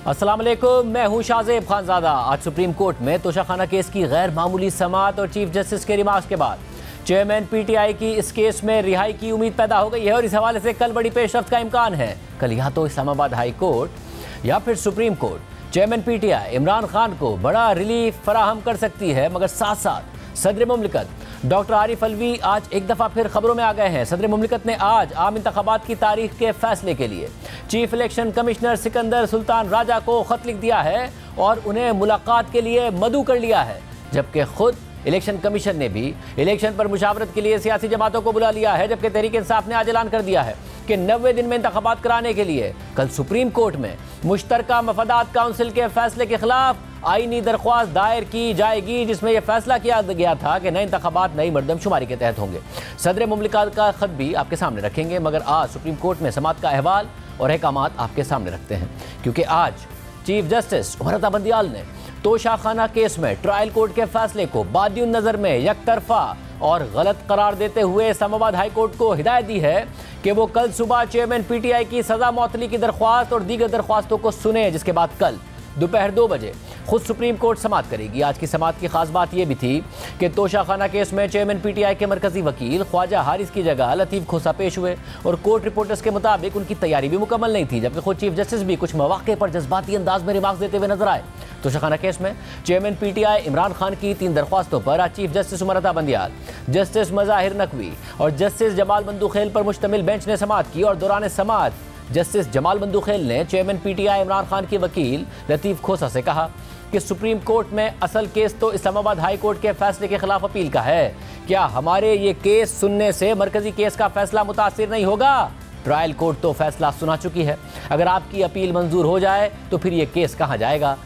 अस्सलाम वालेकुम, मैं हूं शाहजेब खानजादा। आज सुप्रीम कोर्ट में तोशाखाना केस की गैर मामूली समाअत और चीफ जस्टिस के रिमार्क्स के बाद चेयरमैन पीटीआई की इस केस में रिहाई की उम्मीद पैदा हो गई है और इस हवाले से कल बड़ी पेशरफ्त का इम्कान है। कल या तो इस्लामाबाद हाई कोर्ट या फिर supreme court chairman PTI Imran Khan को बड़ा रिलीफ फराहम कर सकती है, मगर साथ साथ सदर मुमलिकत डॉक्टर आरिफ अलवी आज एक दफ़ा फिर खबरों में आ गए हैं। सदर मुमलिकत ने आज आम इंतखाबात की तारीख के फैसले के लिए chief election commissioner Sikandar Sultan Raja को खत लिख दिया है और उन्हें मुलाकात के लिए मदऊ कर लिया है, जबकि खुद इलेक्शन कमीशन ने भी इलेक्शन पर मुशावरत के लिए सियासी जमातों को बुला लिया है। जबकि तहरीक इंसाफ ने आज ऐलान कर दिया है कि 90 दिन में इंतखाबात कराने के लिए कल सुप्रीम कोर्ट में मुश्तरका मफादात काउंसिल के फैसले के खिलाफ आईनी दरख्वास्त दायर की जाएगी, जिसमें यह फैसला किया गया था कि नए इंतखाबात नई मरदमशुमारी के तहत होंगे। सदर मुमलिकत का खत भी आपके सामने रखेंगे, मगर आज सुप्रीम कोर्ट में समाअत का अहवाल और अहकामात आपके सामने रखते हैं, क्योंकि आज चीफ जस्टिस उमर अता बंदियाल ने तोशाखाना केस में ट्रायल कोर्ट के फैसले को बादियुन नज़र में यकतरफा और गलत करार देते हुए इस्लामाबाद हाई कोर्ट को हिदायत दी है कि वो कल सुबह चेयरमैन पीटीआई की सजा मअतली की दरख्वास्त और दीगर दरख्वास्तों को सुने, जिसके बाद कल दोपहर 2 बजे खुद सुप्रीम कोर्ट समाअत करेगी। आज की समाअत की खास बात यह भी थी कि तोशाखाना केस में चेयरमैन पीटीआई के मरकजी वकील ख्वाजा हारिस की जगह लतीफ़ खोसा पेश हुए और कोर्ट रिपोर्टर्स के मुताबिक उनकी तैयारी भी मुकम्मल नहीं थी, जबकि खुद चीफ जस्टिस भी कुछ मौके पर जज्बाती अंदाज में रिमार्क्स देते हुए नजर आए। तोशाखाना केस में चेयरमैन पीटीआई इमरान खान की 3 दरख्वास्तों पर आज chief justice Umar Ata Bandial, justice Mazahir Naqvi और जस्टिस जमाल बंदूखेल पर मुश्तमिल बेंच ने समाअत की और दौरान समाअत जस्टिस जमाल बंदूखेल ने चेयरमैन पीटीआई इमरान खान के वकील लतीफ़ खोसा से कहा कि सुप्रीम कोर्ट में असल केस तो इस्लामाबाद हाई कोर्ट के फैसले के खिलाफ अपील का है। क्या हमारे ये केस सुनने से मरकजी केस का फैसला मुतासिर नहीं होगा? ट्रायल कोर्ट तो फैसला सुना चुकी है, अगर आपकी अपील मंजूर हो जाए तो फिर ये केस कहाँ जाएगा?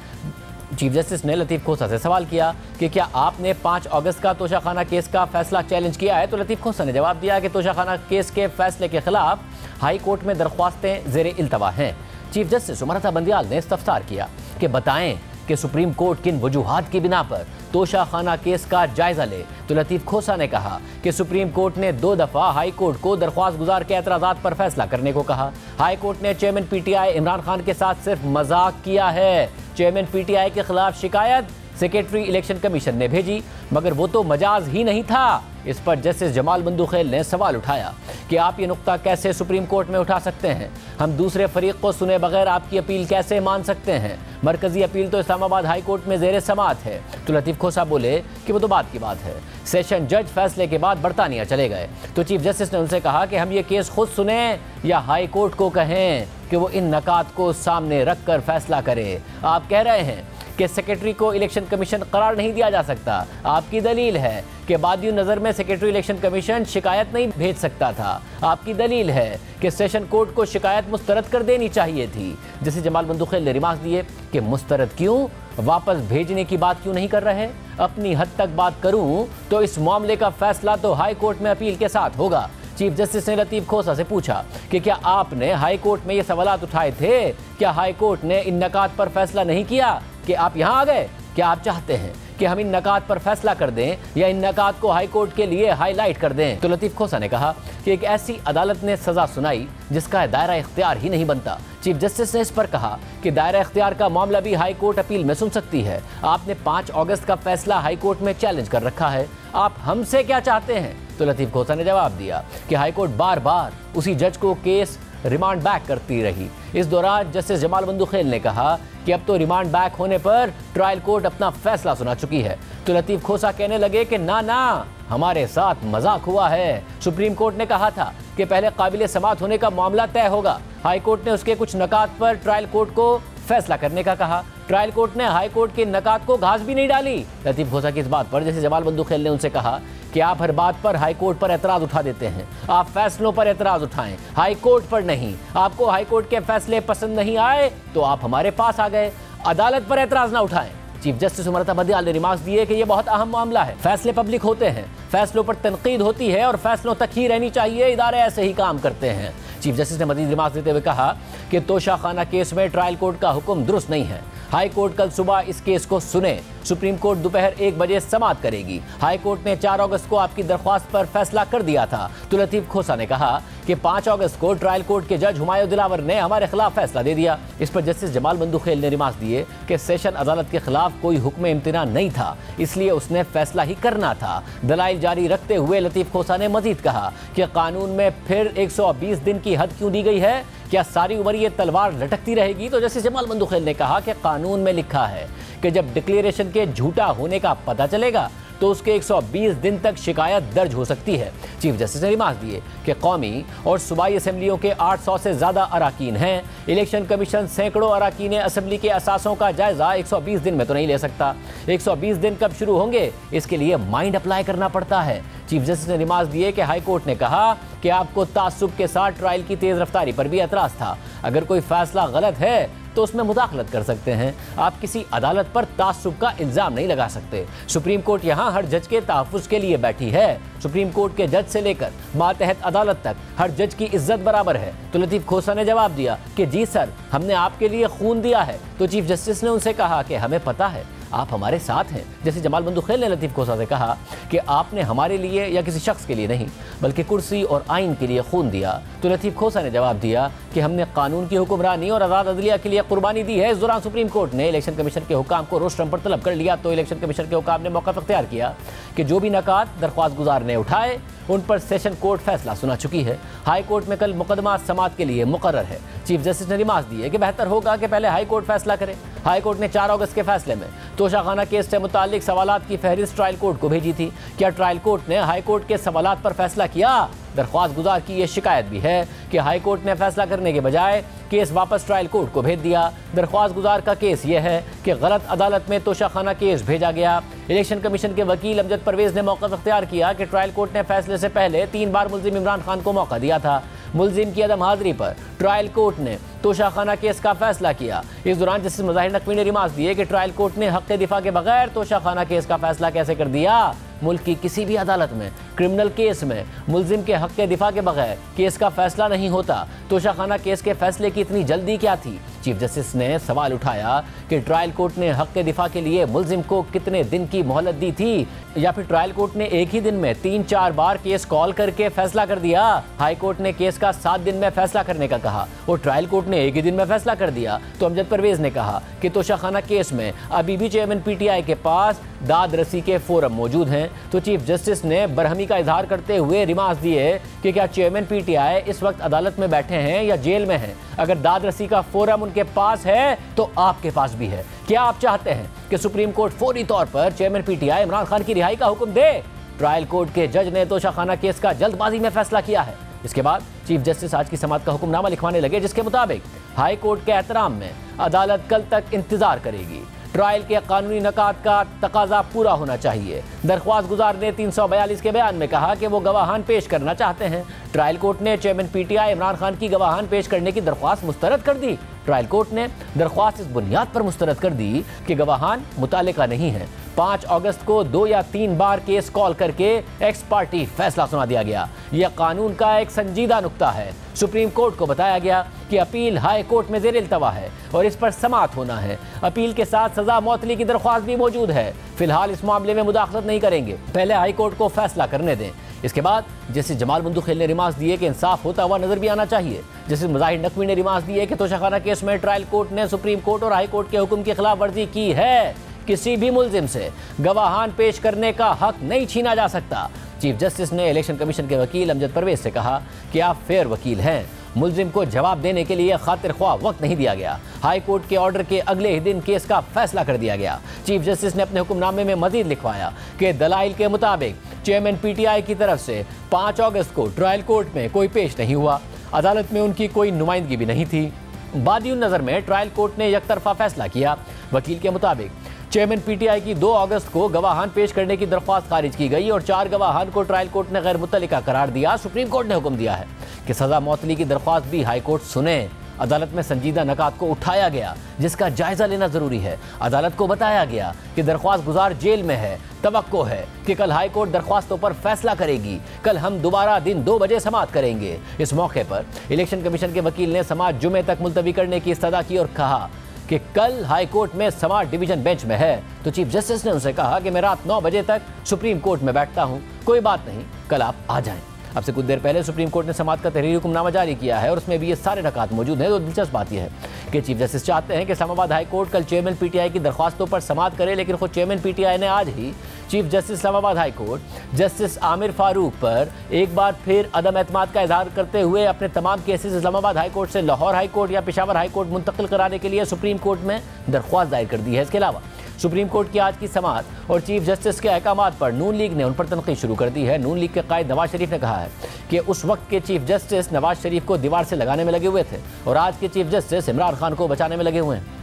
चीफ जस्टिस ने लतीफ़ खोसा से सवाल किया कि क्या आपने 5 अगस्त का तोशाखाना केस का फैसला चैलेंज किया है? तो लतीफ़ खोसा ने जवाब दिया कि तोशाखाना केस के फैसले के खिलाफ हाई कोर्ट में दरख्वास्तें ज़ेरे इल्तवा हैं। चीफ जस्टिस उमर अता बंदियाल ने इस्तफसार किया कि बताएं कि सुप्रीम कोर्ट किन वजूहात की बिना पर तोशाखाना केस का जायजा ले। तो लतीफ़ खोसा ने कहा कि सुप्रीम कोर्ट ने 2 दफ़ा हाई कोर्ट को दरख्वास्त गुजार के एतराज़ात पर फैसला करने को कहा। हाई कोर्ट ने चेयरमैन पीटीआई इमरान खान के साथ सिर्फ मजाक किया है। चेयरमैन पीटीआई के खिलाफ शिकायत सेक्रेटरी इलेक्शन कमीशन ने भेजी, मगर वो तो मजाज ही नहीं था। इस पर जस्टिस जमाल बंदूखेल ने सवाल उठाया कि आप ये नुक्ता कैसे सुप्रीम कोर्ट में उठा सकते हैं? हम दूसरे फरीक को सुने बगैर आपकी अपील कैसे मान सकते हैं? मरकजी अपील तो इस्लामाबाद हाई कोर्ट में ज़ेरे समाअत है। तो लतीफ़ खोसा बोले कि वो तो बात की बात है। सेशन जज फैसले के बाद बरतानिया चले गए। तो चीफ जस्टिस ने उनसे कहा कि हम ये केस खुद सुने या हाई कोर्ट को कहें कि वो इन नकात को सामने रख कर फैसला करे। आप कह रहे हैं कि सेक्रेटरी को इलेक्शन कमीशन करार नहीं दिया जा सकता। आपकी दलील है कि बादियुन नज़र में सेक्रेटरी इलेक्शन कमीशन शिकायत नहीं भेज सकता था। आपकी दलील है कि सेशन कोर्ट को शिकायत मुस्तरद कर देनी चाहिए थी। जैसे जमाल बंदूखेल ने रिमार्क्स दिए कि मुस्तरद क्यों, वापस भेजने की बात क्यों नहीं कर रहे? अपनी हद तक बात करूं तो इस मामले का फैसला तो हाई कोर्ट में अपील के साथ होगा। चीफ जस्टिस ने लतीफ़ खोसा से पूछा कि क्या आपने हाई कोर्ट में ये सवालात उठाए थे? क्या हाई कोर्ट ने इन नकात पर फैसला नहीं किया कि आप यहाँ आ गए? क्या आप चाहते हैं कि हम इन नकात पर फैसला कर दें या इन नकात को हाई कोर्ट के लिए हाईलाइट कर दें? तो लतीफ़ खोसा ने कहा कि एक ऐसी अदालत ने सज़ा सुनाई जिसका दायरा इख्तियार ही नहीं बनता। चीफ जस्टिस ने इस पर कहा कि दायरा इख्तियार का मामला भी हाई कोर्ट अपील में सुन सकती है। आपने 5 अगस्त का फैसला हाई कोर्ट में चैलेंज कर रखा है, आप हमसे क्या चाहते हैं? तो लतीफ़ खोसा ने जवाब दिया कि हाई कोर्ट बार बार उसी जज को केस रिमांड बैक करती रही। इस दौरान जस्टिस जमाल बंदूखेल ने कहा कि अब तो रिमांड बैक होने पर ट्रायल कोर्ट अपना फैसला सुना चुकी है। तो लतीफ़ खोसा कहने लगे कि ना, हमारे साथ मजाक हुआ है। सुप्रीम कोर्ट ने कहा था कि पहले काबिल समाअत होने का मामला तय होगा। हाई कोर्ट ने उसके कुछ नकात पर ट्रायल कोर्ट को फैसला करने का कहा। ट्रायल कोर्ट ने हाई कोर्ट के नकात को घास भी नहीं डाली। लतीफ़ खोसा की इस बात पर जैसे जमाल बंदूखेल ने उनसे कहा कि आप हर बात पर हाई कोर्ट पर एतराज़ उठा देते हैं, आप फैसलों पर एतराज़ उठाएं, हाई कोर्ट पर नहीं। आपको हाई कोर्ट के फैसले पसंद नहीं आए तो आप हमारे पास आ गए, अदालत पर एतराज़ ना उठाएं। चीफ जस्टिस उमर अता बंदियाल ने रिमार्क्स दिए कि यह बहुत अहम मामला है। फैसले पब्लिक होते हैं, फैसलों पर तनकीद होती है और फैसलों तक ही रहनी चाहिए। इदारे ऐसे ही काम करते हैं। चीफ जस्टिस ने मजीद रिमार्क्स देते हुए कहा कि तोशाखाना केस में ट्रायल कोर्ट का हुक्म दुरुस्त नहीं है। हाई कोर्ट कल सुबह इस केस को सुने। सुप्रीम कोर्ट दोपहर 1 बजे समाअत करेगी। हाई कोर्ट ने 4 अगस्त को आपकी दरख्वास्त पर फैसला कर दिया था। तो लतीफ खोसा ने कहा कि 5 अगस्त को ट्रायल कोर्ट के जज हुमायूं दिलावर ने हमारे खिलाफ फैसला दे दिया। इस पर जस्टिस जमाल बंदूखेल ने रिमार्क दिए कि सेशन अदालत के खिलाफ कोई हुक्म इम्तिना नहीं था, इसलिए उसने फैसला ही करना था। दलाइल जारी रखते हुए लतीफ खोसा ने मजीद कहा कि कानून में फिर 120 दिन की हद क्यों दी गई है? क्या सारी उम्र ये तलवार लटकती रहेगी? तो जस्टिस जमाल बंदूखेल ने कहा कि कानून में लिखा है कि जब डिक्लेरेशन के झूठा होने का पता चलेगा तो उसके 120 दिन तक शिकायत दर्ज हो सकती है। चीफ जस्टिस ने रिमार्क दिए कि कौमी और सूबाई असम्बलियों के 800 से ज़्यादा अराकीन हैं। इलेक्शन कमीशन सैकड़ों अराकीन असम्बली के असासों का जायजा 120 दिन में तो नहीं ले सकता। 120 दिन कब शुरू होंगे, इसके लिए माइंड अप्लाई करना पड़ता है। चीफ जस्टिस ने रिमार्क दिए कि हाई कोर्ट ने कहा कि आपको तासुब के साथ ट्रायल की तेज रफ्तारी पर भी एतराज़ था। अगर कोई फैसला गलत है तो उसमें मुदाखलत कर सकते हैं। आप किसी अदालत पर तासुब का इल्जाम नहीं लगा सकते। सुप्रीम कोर्ट यहाँ हर जज के तहफ़्फ़ुज़ के लिए बैठी है। सुप्रीम कोर्ट के जज से लेकर मातहत अदालत तक हर जज की इज्जत बराबर है। तो लतीफ खोसा ने जवाब दिया कि जी सर, हमने आपके लिए खून दिया है। तो चीफ जस्टिस ने उनसे कहा कि हमें पता है आप हमारे साथ हैं। जैसे जमाल बंदूखेल ने लतीफ खोसा से कहा कि आपने हमारे लिए या किसी शख्स के लिए नहीं बल्कि कुर्सी और आइन के लिए खून दिया। तो लतीफ खोसा ने जवाब दिया कि हमने कानून की हुक्मरानी और आज़ाद अदलिया के लिए कुर्बानी दी है। इस दौरान सुप्रीम कोर्ट ने इलेक्शन कमीशन के हुकाम को रोस्टरम पर तलब कर लिया। तो इलेक्शन कमीशन के हुकाम ने मौका अख्तियार किया कि जो भी नकात दरख्वास्त गुजार ने उठाए उन पर सेशन कोर्ट फैसला सुना चुकी है। हाई कोर्ट में कल मुकदमा समाअत के लिए मुकर्रर है। चीफ जस्टिस ने रिमार्क दिए कि बेहतर होगा कि पहले हाई कोर्ट फैसला करे। हाई कोर्ट ने 4 अगस्त के फैसले में तोशाखाना केस से मुताल्लिक सवालात की फहरिस्त ट्रायल कोर्ट को भेजी थी। क्या ट्रायल कोर्ट ने हाई कोर्ट के सवालात पर फैसला किया? दरख्वास्त गुजार की यह शिकायत भी है कि हाई कोर्ट ने फैसला करने के बजाय केस वापस ट्रायल कोर्ट को भेज दिया। दरख्वास्त गुजार का केस यह है कि गलत अदालत में तोशाखाना केस भेजा गया। इलेक्शन कमीशन के वकील अमजद परवेज ने मौका अख्तियार किया कि ट्रायल कोर्ट ने फैसले से पहले 3 बार मुल्जिम इमरान खान को मौका दिया था। मुल्जिम की अदम हाजिरी पर ट्रायल कोर्ट ने तोशाखाना केस का फैसला किया। इस दौरान जस्टिस मुजाहिर नकवी ने रिमार्क दिए कि ट्रायल कोर्ट ने हक़ दिफा के बगैर तोशाखाना केस का फैसला कैसे कर दिया। मुल्क की किसी भी अदालत में क्रिमिनल केस में मुल्जिम के हक़ दिफा के बगैर केस का फैसला नहीं होता। तोशाखाना केस के फैसले की इतनी जल्दी क्या थी? चीफ जस्टिस ने सवाल उठाया कि ट्रायल कोर्ट ने हक़ दिफा के लिए मुल्जिम को कितने दिन की मोहलत दी थी, या फिर ट्रायल कोर्ट ने एक ही दिन में 3-4 बार केस कॉल करके फैसला कर दिया। हाई कोर्ट ने केस का 7 दिन में फैसला करने का कहा और ट्रायल कोर्ट ने एक ही दिन में फैसला कर दिया। तो अमजद परवेज ने कहा कि तोशाखाना केस में अभी भी चेयरमैन पीटीआई के पास दाद रसी के फोरम मौजूद हैं। तो चीफ जस्टिस ने बरहमी का इजहार करते हुए रिमार्क दिए कि क्या चेयरमैन पीटीआई इस वक्त अदालत में बैठे हैं या जेल में हैं? अगर दाद रसी का फोरम उनके पास है तो आपके पास भी है। क्या आप चाहते हैं कि सुप्रीम कोर्ट फौरी तौर पर चेयरमैन पीटीआई इमरान खान की रिहाई का हुक्म दे? ट्रायल कोर्ट के जज ने तोशाखाना केस का जल्दबाजी में फैसला किया है। इसके बाद चीफ जस्टिस आज की समाअत का हुक्मनामा लिखवाने लगे, जिसके मुताबिक हाई कोर्ट के एहतराम में अदालत कल तक इंतजार करेगी। ट्रायल के कानूनी नकात का तकाजा पूरा होना चाहिए। दरख्वास्त गुजार ने 342 के बयान में कहा कि वो गवाहान पेश करना चाहते हैं। ट्रायल कोर्ट ने चेयरमैन पीटीआई इमरान खान की गवाहान पेश करने की दरख्वास्त मुस्तरद कर दी। ट्रायल कोर्ट ने दरख्वास्त इस बुनियाद पर मुस्तरद कर दी कि गवाहान मुतालिका नहीं है। 5 अगस्त को 2 या 3 बार केस कॉल करके एक्स पार्टी फैसला सुना दिया गया। यह कानून का एक संजीदा नुक्ता है। सुप्रीम कोर्ट को बताया गया कि अपील हाई कोर्ट में ज़ेर इल्तवा है और इस पर समाअत होना है। अपील के साथ सजा मौतली की दरख्वास्त भी मौजूद है। फिलहाल इस मामले में मुदाखलत नहीं करेंगे, पहले हाई कोर्ट को फैसला करने दें। इसके बाद जस्टिस जमाल बंदूखेल ने रिमार्क दिए कि इंसाफ होता हुआ नजर भी आना चाहिए। जस्टिस मुजाहिर नकवी ने रिमार्क दिए कि तोशाखाना केस में ट्रायल कोर्ट ने सुप्रीम कोर्ट और हाई कोर्ट के हुक्म की खिलाफ वर्जी की है। किसी भी मुल्जिम से गवाहान पेश करने का हक नहीं छीना जा सकता। चीफ जस्टिस ने इलेक्शन कमीशन के वकील अमजद परवेज से कहा कि आप फेयर वकील हैं। मुल्जिम को जवाब देने के लिए खातिर ख्वाह वक्त नहीं दिया गया। हाई कोर्ट के ऑर्डर के अगले ही दिन केस का फैसला कर दिया गया। चीफ जस्टिस ने अपने हुक्मनामे में मजीद लिखवाया कि दलाइल के मुताबिक चेयरमैन पीटीआई की तरफ से 5 अगस्त को ट्रायल कोर्ट में कोई पेश नहीं हुआ। अदालत में उनकी कोई नुमाइंदगी भी नहीं थी। बादियुन नज़र में ट्रायल कोर्ट ने यकतरफा फैसला किया। वकील के मुताबिक चेयरमैन पीटीआई की 2 अगस्त को गवाहान पेश करने की दरख्वास्त खारिज की गई और 4 गवाहान को ट्रायल कोर्ट ने गैर मुतल्लिका करार दिया। सुप्रीम कोर्ट ने हुक्म दिया है कि सजा मौतली की दरख्वास्त भी हाई कोर्ट सुने। अदालत में संजीदा नकात को उठाया गया, जिसका जायजा लेना जरूरी है। अदालत को बताया गया कि दरख्वास्त गुजार जेल में है। तवक्को है कि कल हाई कोर्ट दरख्वास्तों पर फैसला करेगी। कल हम दोबारा दिन 2 बजे समाअत करेंगे। इस मौके पर इलेक्शन कमीशन के वकील ने समाअत जुमे तक मुलतवी करने की इस्तदा की और कहा कि कल हाई कोर्ट में समाअत डिवीजन बेंच में है, तो चीफ जस्टिस ने उनसे कहा कि मैं रात 9 बजे तक सुप्रीम कोर्ट में बैठता हूं, कोई बात नहीं, कल आप आ जाएं। अब से कुछ देर पहले सुप्रीम कोर्ट ने समाअत का तहरीरी हुक्मनामा जारी किया है और उसमें भी ये सारे नकात मौजूद हैं। तो दिलचस्प बात यह है कि चीफ जस्टिस चाहते हैं कि इस्लामाबाद हाई कोर्ट कल चेयरमैन पीटीआई की दरख्वास्तों पर समाअत करे, लेकिन खुद चेयरमैन पीटीआई ने आज ही chief justice Islamabad high court justice Aamir Farooq पर एक बार फिर अदम एतमाद का इजहार करते हुए अपने तमाम केसेस इस्लामाबाद हाई कोर्ट से लाहौर हाई कोर्ट या पेशावर हाई कोर्ट मुंतकिल कराने के लिए सुप्रीम कोर्ट में दरख्वास्त दायर कर दी है। इसके अलावा सुप्रीम कोर्ट की आज की समाअत और चीफ जस्टिस के अहकामात पर नून लीग ने उन पर तनकीद शुरू कर दी है। नून लीग के कायद नवाज शरीफ ने कहा है कि उस वक्त के चीफ जस्टिस नवाज शरीफ को दीवार से लगाने में लगे हुए थे और आज के चीफ जस्टिस इमरान खान को बचाने में लगे हुए हैं।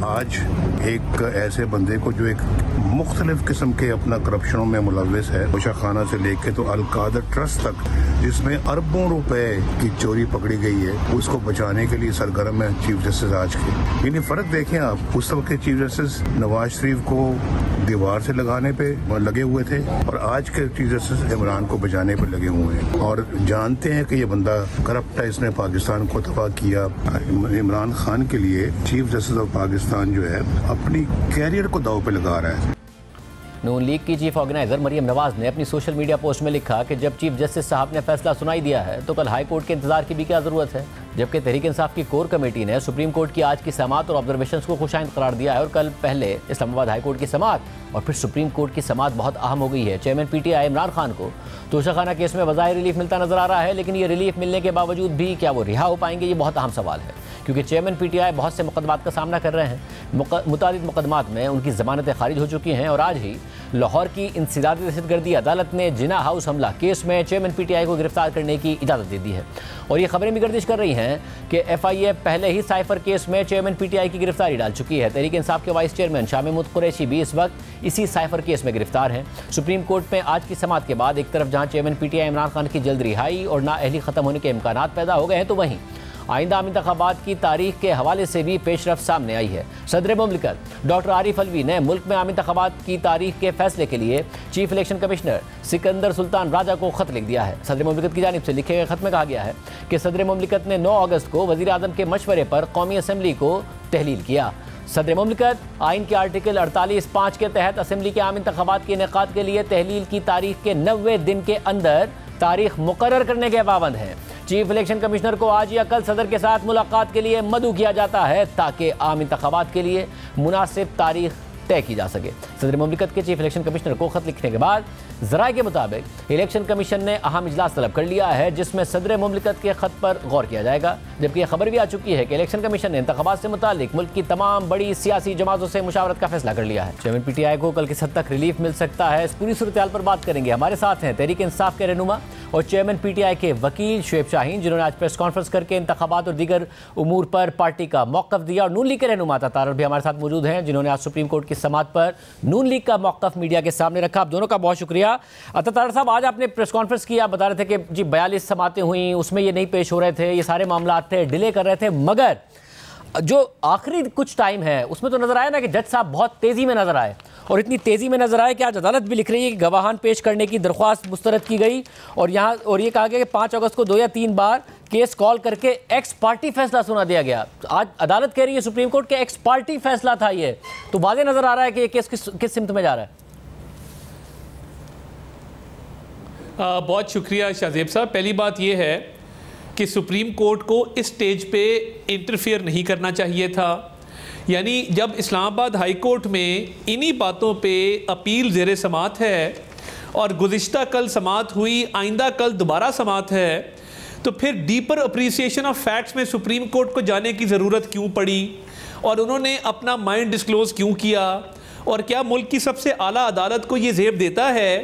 आज एक ऐसे बंदे को जो एक मुख्तलिफ किस्म के अपना करप्शनों में मुलविस है, तोशा खाना से लेके तो अलकादर ट्रस्ट तक, जिसमें अरबों रुपए की चोरी पकड़ी गई है, उसको बचाने के लिए सरगर्म है चीफ जस्टिस आज के। यानी फर्क देखें आप, उस वक्त के चीफ जस्टिस नवाज शरीफ को दीवार से लगाने पे लगे हुए थे और आज के चीफ जस्टिस इमरान को बचाने पे लगे हुए हैं और जानते हैं कि ये बंदा करप्ट है, इसने पाकिस्तान को तबाह किया। इमरान खान के लिए चीफ जस्टिस ऑफ पाकिस्तान जो है अपनी कैरियर को दांव पे लगा रहा है। नून लीग की चीफ ऑर्गेनाइजर मरियम नवाज ने अपनी सोशल मीडिया पोस्ट में लिखा कि जब चीफ जस्टिस साहब ने फैसला सुनाई दिया है तो कल हाई कोर्ट के इंतजार की भी क्या जरूरत है। जबकि तहरीक इंसाफ की कोर कमेटी ने सुप्रीम कोर्ट की आज की समाअत और ऑब्जर्वेशंस को खुशाइंद करार दिया है और कल पहले इस्लामाबाद हाई कोर्ट की समाअत और फिर सुप्रीम कोर्ट की समाअत बहुत अहम हो गई है। चेयरमैन पीटीआई इमरान खान को तोशाखाना केस में बज़ाहिर रिलीफ मिलता नजर आ रहा है, लेकिन ये रिलीफ मिलने के बावजूद भी क्या वो रिहा हो पाएंगे, ये बहुत अहम सवाल है, क्योंकि चेयरमैन पीटीआई बहुत से मुकदमात का सामना कर रहे हैं। मुतादिद मुकदमात में उनकी जमानतें खारिज हो चुकी हैं और आज ही लाहौर की इंसदादी दहशतगर्दी अदालत ने जिना हाउस हमला केस में चेयरमैन पीटीआई को गिरफ्तार करने की इजाज़त दे दी है। और ये खबरें भी गर्दिश कर रही हैं कि एफआईए पहले ही साइफर केस में चेयरमैन पीटीआई की गिरफ्तारी डाल चुकी है। तहरीक इंसाफ के वाइस चेयरमैन शाह महमूद कुरैशी भी इस वक्त इसी साइफर केस में गिरफ्तार हैं। सुप्रीम कोर्ट में आज की समाअत के बाद एक तरफ जहां चेयरमैन पीटीआई इमरान खान की जल्द रिहाई और नाअहली खत्म होने के इम्कानात पैदा हो गए हैं, तो वहीं आइंदा इंतखाबात की तारीख के हवाले से भी पेशरफ सामने आई है। सदर मुमलिकत डॉक्टर आरिफ अलवी ने मुल्क में आम इंतखाबात की तारीख के फैसले के लिए chief election commissioner Sikandar Sultan Raja को खत लिख दिया है। सदर मुमलिकत की जानिब से लिखे गए खत में कहा गया है कि सदर मुमलिकत ने 9 अगस्त को वज़ीर आज़म के मशवरे पर कौमी असम्बली को तहलील किया। सदर मुमलिकत आइन के आर्टिकल 48(5) के तहत असम्बली के आम इंतखाबात के इनेकाद के लिए तहलील की तारीख के 90 दिन के अंदर तारीख मुकर्रर करने के पाबंद हैं। चीफ इलेक्शन कमिश्नर को आज या कल सदर के साथ मुलाकात के लिए मदऊ किया जाता है ताकि आम इंतखाबात के लिए मुनासिब तारीख तय की जा सके। सदर मुमलिकत के चीफ इलेक्शन कमिश्नर को खत लिखने के बाद ज़राए के मुताबिक इलेक्शन कमीशन ने अहम इजलास तलब कर लिया है, जिसमें सदर मुमलिकत के खत पर गौर किया जाएगा। जबकि यह खबर भी आ चुकी है कि इलेक्शन कमीशन ने इंतखाबात से मुतालिक मुल्क की तमाम बड़ी सियासी जमातों से मुशावरत का फैसला कर लिया है। चेयरमैन पीटीआई को कल किस हद तक रिलीफ मिल सकता है, इस पूरी सूरत हाल पर बात करेंगे। हमारे साथ हैं तहरीक इंसाफ के रहनुमा और चेयरमैन पीटीआई के वकील शुएब शाहीन, जिन्होंने आज प्रेस कॉन्फ्रेंस करके इंतखाबात और दीगर उमूर पर पार्टी का मौक़िफ़ दिया, और नून लीग के रहनुमा तारर भी हमारे साथ मौजूद हैं, जिन्होंने आज सुप्रीम कोर्ट की समाअत पर नून लीग का मौक़िफ़ मीडिया के सामने रखा। आप दोनों का बहुत शुक्रिया। तारर साहब, आज आपने प्रेस कॉन्फ्रेंस की, आप बता रहे थे कि जी 42 समाअतें हुई, उसमें ये नहीं पेश हो रहे थे, ये सारे मामला थे, डिले कर रहे थे, मगर जो आखिरी कुछ टाइम है उसमें तो नजर आया ना कि जज साहब बहुत तेजी में नजर आए, और इतनी तेजी में नजर आए कि आज अदालत भी लिख रही है कि गवाहान पेश करने की दरख्वास्त मुस्तरद की गई, और यहाँ और ये कहा गया कि 5 अगस्त को 2 या 3 बार केस कॉल करके एक्स पार्टी फैसला सुना दिया गया। आज अदालत कह रही है सुप्रीम कोर्ट के एक्स पार्टी फैसला था, ये तो वाज़ेह नजर आ रहा है कि ये केस किस सिमत में जा रहा है। बहुत शुक्रिया शाहजेब साहब। पहली बात यह है कि सुप्रीम कोर्ट को इस स्टेज पे इंटरफेयर नहीं करना चाहिए था। यानी जब इस्लामाबाद हाई कोर्ट में इन्हीं बातों पे अपील ज़ेर समाअत है और गुज़िश्ता कल समाअत हुई, आइंदा कल दोबारा समाअत है, तो फिर डीपर अप्रिसिएशन ऑफ फैक्ट्स में सुप्रीम कोर्ट को जाने की ज़रूरत क्यों पड़ी, और उन्होंने अपना माइंड डिस्क्लोज़ क्यों किया, और क्या मुल्क की सबसे आला अदालत को ये ज़ेब देता है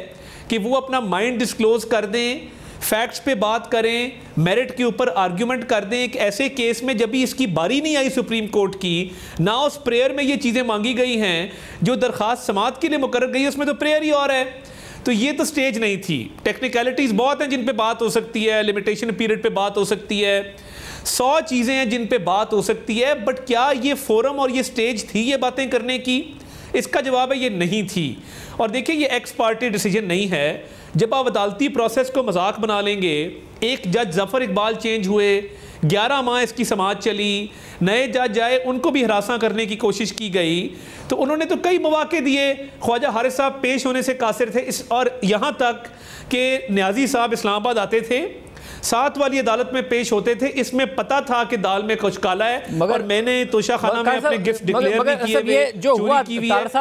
कि वो अपना माइंड डिस्क्लोज़ कर दें, फैक्ट्स पे बात करें, मेरिट के ऊपर आर्ग्यूमेंट कर दें एक ऐसे केस में जब भी इसकी बारी नहीं आई सुप्रीम कोर्ट की, ना उस प्रेयर में ये चीज़ें मांगी गई हैं जो दरख्वास्त समाअत के लिए मुकर्रर गई है, उसमें तो प्रेयर ही और है। तो ये तो स्टेज नहीं थी। टेक्निकलिटीज़ बहुत हैं जिन पे बात हो सकती है, लिमिटेशन पीरियड पे बात हो सकती है, 100 चीज़ें हैं जिन पे बात हो सकती है, बट क्या ये फोरम और ये स्टेज थी ये बातें करने की? इसका जवाब है ये नहीं थी। और देखिए, ये एक्स पार्टी डिसीजन नहीं है। जब आप अदालती प्रोसेस को मजाक बना लेंगे, एक जज जफ़र इकबाल चेंज हुए, 11 माह इसकी समाअत चली, नए जज आए, उनको भी हरासा करने की कोशिश की गई, तो उन्होंने तो कई मौके दिए। ख्वाजा हारिस साहब पेश होने से कासिर थे और यहाँ तक कि न्याजी साहब इस्लामाबाद आते थे, 7 वाली अदालत में पेश होते थे, इसमें पता था कि दाल में कुछ काला है, और मैंने तोशा खाना में अपने गिफ्ट डिक्लेयर नहीं किए हुए, जो हुआ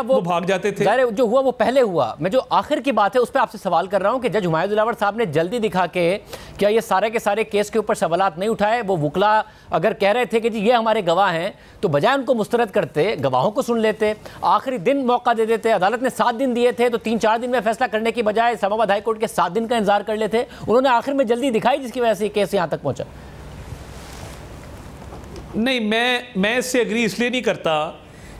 वो भाग जाते थे। जो हुआ वो पहले हुआ। मैं जो आखिर की बात है उस पर आपसे सवाल कर रहा हूं कि जज हुमायूं दिलावर साहब ने जल्दी दिखा के क्या ये सारे के सारे केस के ऊपर सवालात नहीं उठाए? वो वुकला अगर कह रहे थे कि जी ये हमारे गवाह हैं, तो बजाय उनको मुस्तरद करते गवाहों को सुन लेते, आखिरी दिन मौका दे देते। अदालत ने 7 दिन दिए थे, तो 3-4 दिन में फैसला करने की बजाय इस्लामाबाद हाई कोर्ट के 7 दिन का इंतजार कर लेते। उन्होंने आखिर में जल्दी दिखाई, जिसकी वजह से केस यहां तक पहुंचा। नहीं, मैं इससे एग्री इसलिए नहीं करता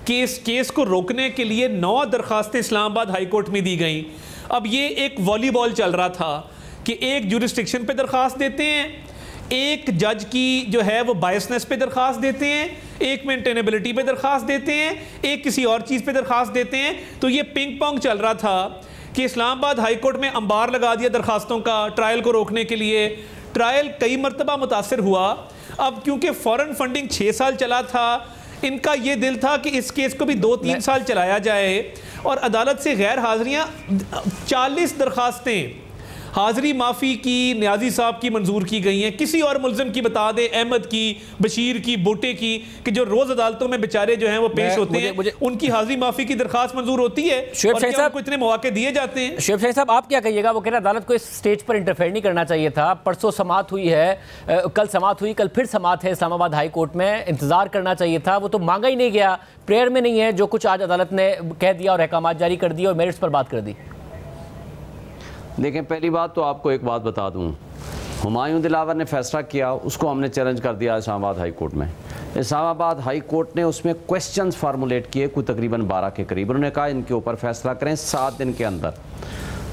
कि इस केस को रोकने के लिए 9 दरखास्तें इस्लामाबाद हाई कोर्ट में दी गई। अब ये एक वॉलीबॉल चल रहा था कि एक जुरिस्डिक्शन पे दरखास्त देते हैं, एक जज की जो है वो बायसनेस पे दरखास्त देते हैं, एक मेंटेनेबिलिटी पे दरखास्त देते हैं, एक किसी और चीज़ पे दरखास्त देते हैं। तो ये पिंग पोंग चल रहा था कि इस्लामाबाद हाई कोर्ट में अंबार लगा दिया दरखास्तों का ट्रायल को रोकने के लिए। ट्रायल कई मरतबा मुतासर हुआ। अब क्योंकि फॉरेन फंडिंग 6 साल चला था, इनका ये दिल था कि इस केस को भी 2-3 साल चलाया जाए, और अदालत से गैर हाजिरियाँ 40 दरखास्तें हाज़री माफ़ी की न्याजी साहब की मंजूर की गई हैं। किसी और मुल्ज़िम की बता दें, अहमद की, बशीर की, बूटे की, कि जो रोज़ अदालतों में बेचारे जो हैं वो पेश होते हैं, उनकी हाज़री माफ़ी की दरखास्त मंजूर होती है, और क्या उनको इतने मौके दिए जाते हैं? शुएब शाही साहब, आप क्या कहिएगा? वो कह रहे अदालत को इस स्टेज पर इंटरफेयर नहीं करना चाहिए था। परसों समाअत हुई है, कल समाअत हुई, कल फिर समाअत है इस्लामाबाद हाई कोर्ट में, इंतजार करना चाहिए था। वो तो मांगा ही नहीं गया, प्रेयर में नहीं है जो कुछ आज अदालत ने कह दिया और अहकामात जारी कर दिए और मेरिट्स पर बात कर दी। देखें, पहली बात तो आपको एक बात बता दूं, हुमायूं दिलावर ने फैसला किया, उसको हमने चैलेंज कर दिया इस्लामाबाद हाई कोर्ट में। इस्लामाबाद हाई कोर्ट ने उसमें क्वेश्चंस फार्मूलेट किए, कोई तकरीबन 12 के करीब। उन्होंने कहा इनके ऊपर फैसला करें 7 दिन के अंदर।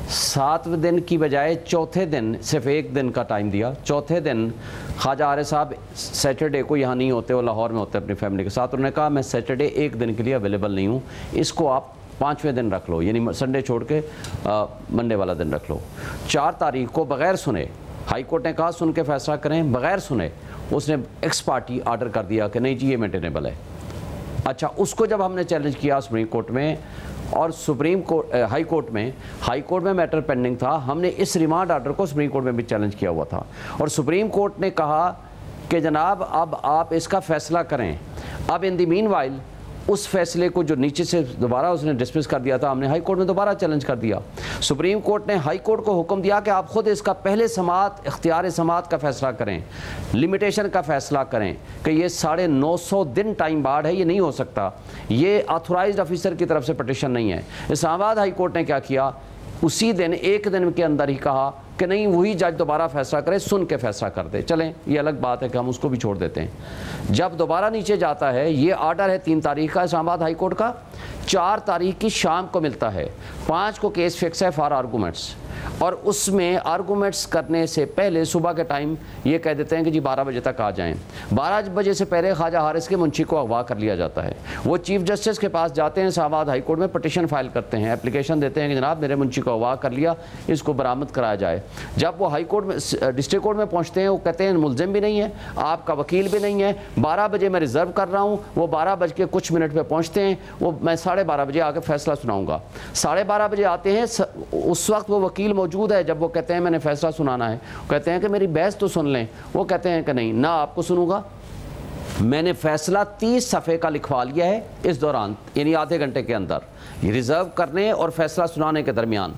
7वें दिन की बजाय चौथे दिन सिर्फ 1 दिन का टाइम दिया। चौथे दिन ख्वाजा हारिस साहब सैटरडे को यहाँ नहीं होते, वो लाहौर में होते अपनी फैमिली के साथ। उन्होंने कहा मैं सैटरडे 1 दिन के लिए अवेलेबल नहीं हूँ, इसको आप 5वें दिन रख लो, यानी संडे छोड़ के मंडे वाला दिन रख लो। 4 तारीख को बगैर सुने, हाई कोर्ट ने कहा सुन के फैसला करें, बगैर सुने उसने एक्स पार्टी आर्डर कर दिया कि नहीं जी ये मेंटेनेबल है। अच्छा, उसको जब हमने चैलेंज किया सुप्रीम कोर्ट में, और सुप्रीम कोर्ट हाई कोर्ट में मैटर पेंडिंग था, हमने इस रिमांड आर्डर को सुप्रीम कोर्ट में भी चैलेंज किया हुआ था, और सुप्रीम कोर्ट ने कहा कि जनाब अब आप इसका फैसला करें। अब इन द मीनवाइल उस फैसले को जो नीचे से दोबारा उसने डिसमिस कर दिया था, हमने हाई कोर्ट में दोबारा चैलेंज कर दिया। सुप्रीम कोर्ट ने हाई कोर्ट को हुक्म दिया कि आप खुद इसका पहले समाअत, इख्तियार समाअत का फैसला करें, लिमिटेशन का फैसला करें कि ये 950 दिन टाइम बार्ड है, ये नहीं हो सकता, ये ऑथोराइज्ड ऑफिसर की तरफ से पटिशन नहीं है। इस्लामाबाद हाई कोर्ट ने क्या किया, उसी दिन 1 दिन के अंदर ही कहा कि नहीं वही जज दोबारा फैसला करे, सुन के फैसला कर दे। चलें, ये अलग बात है कि हम उसको भी छोड़ देते हैं। जब दोबारा नीचे जाता है, ये आर्डर है 3 तारीख का इस्लामाबाद हाई कोर्ट का, 4 तारीख की शाम को मिलता है। 5 को केस फिक्स है फॉर आर्गूमेंट्स, और उसमें आर्गूमेंट्स करने से पहले सुबह के टाइम ये कह देते हैं कि जी 12 बजे तक आ जाएं। 12 बजे से पहले ख्वाजा हारिस के मुंशी को अगवा कर लिया जाता है। वो चीफ जस्टिस के पास जाते हैं, इस्लामाबाद हाई कोर्ट में पटिशन फाइल करते हैं, एप्लीकेशन देते हैं कि जनाब मेरे मुंशी को अगवा कर लिया, इसको बरामद कराया जाए। जब वो हाई कोर्ट में, डिस्ट्रिक्ट कोर्ट में पहुँचते हैं, वो कहते हैं मुलजिम भी नहीं है, आपका वकील भी नहीं है, 12 बजे मैं रिजर्व कर रहा हूँ। वो 12 बज के कुछ मिनट पर पहुँचते हैं, वो मैं 12:30 बजे आकर फैसला सुनाऊँगा। 12:30 बजे आते हैं, उस वक्त वो वकील मौजूद है। जब वो कहते हैं मैंने फैसला सुनाना है, कहते हैं कि मेरी बहस तो सुन लें, वो कहते हैं कि नहीं ना आपको सुनूंगा, मैंने फैसला 30 सफ़े का लिखवा लिया है इस दौरान, यानी आधे घंटे के अंदर, रिजर्व करने और फैसला सुनाने के दरमियान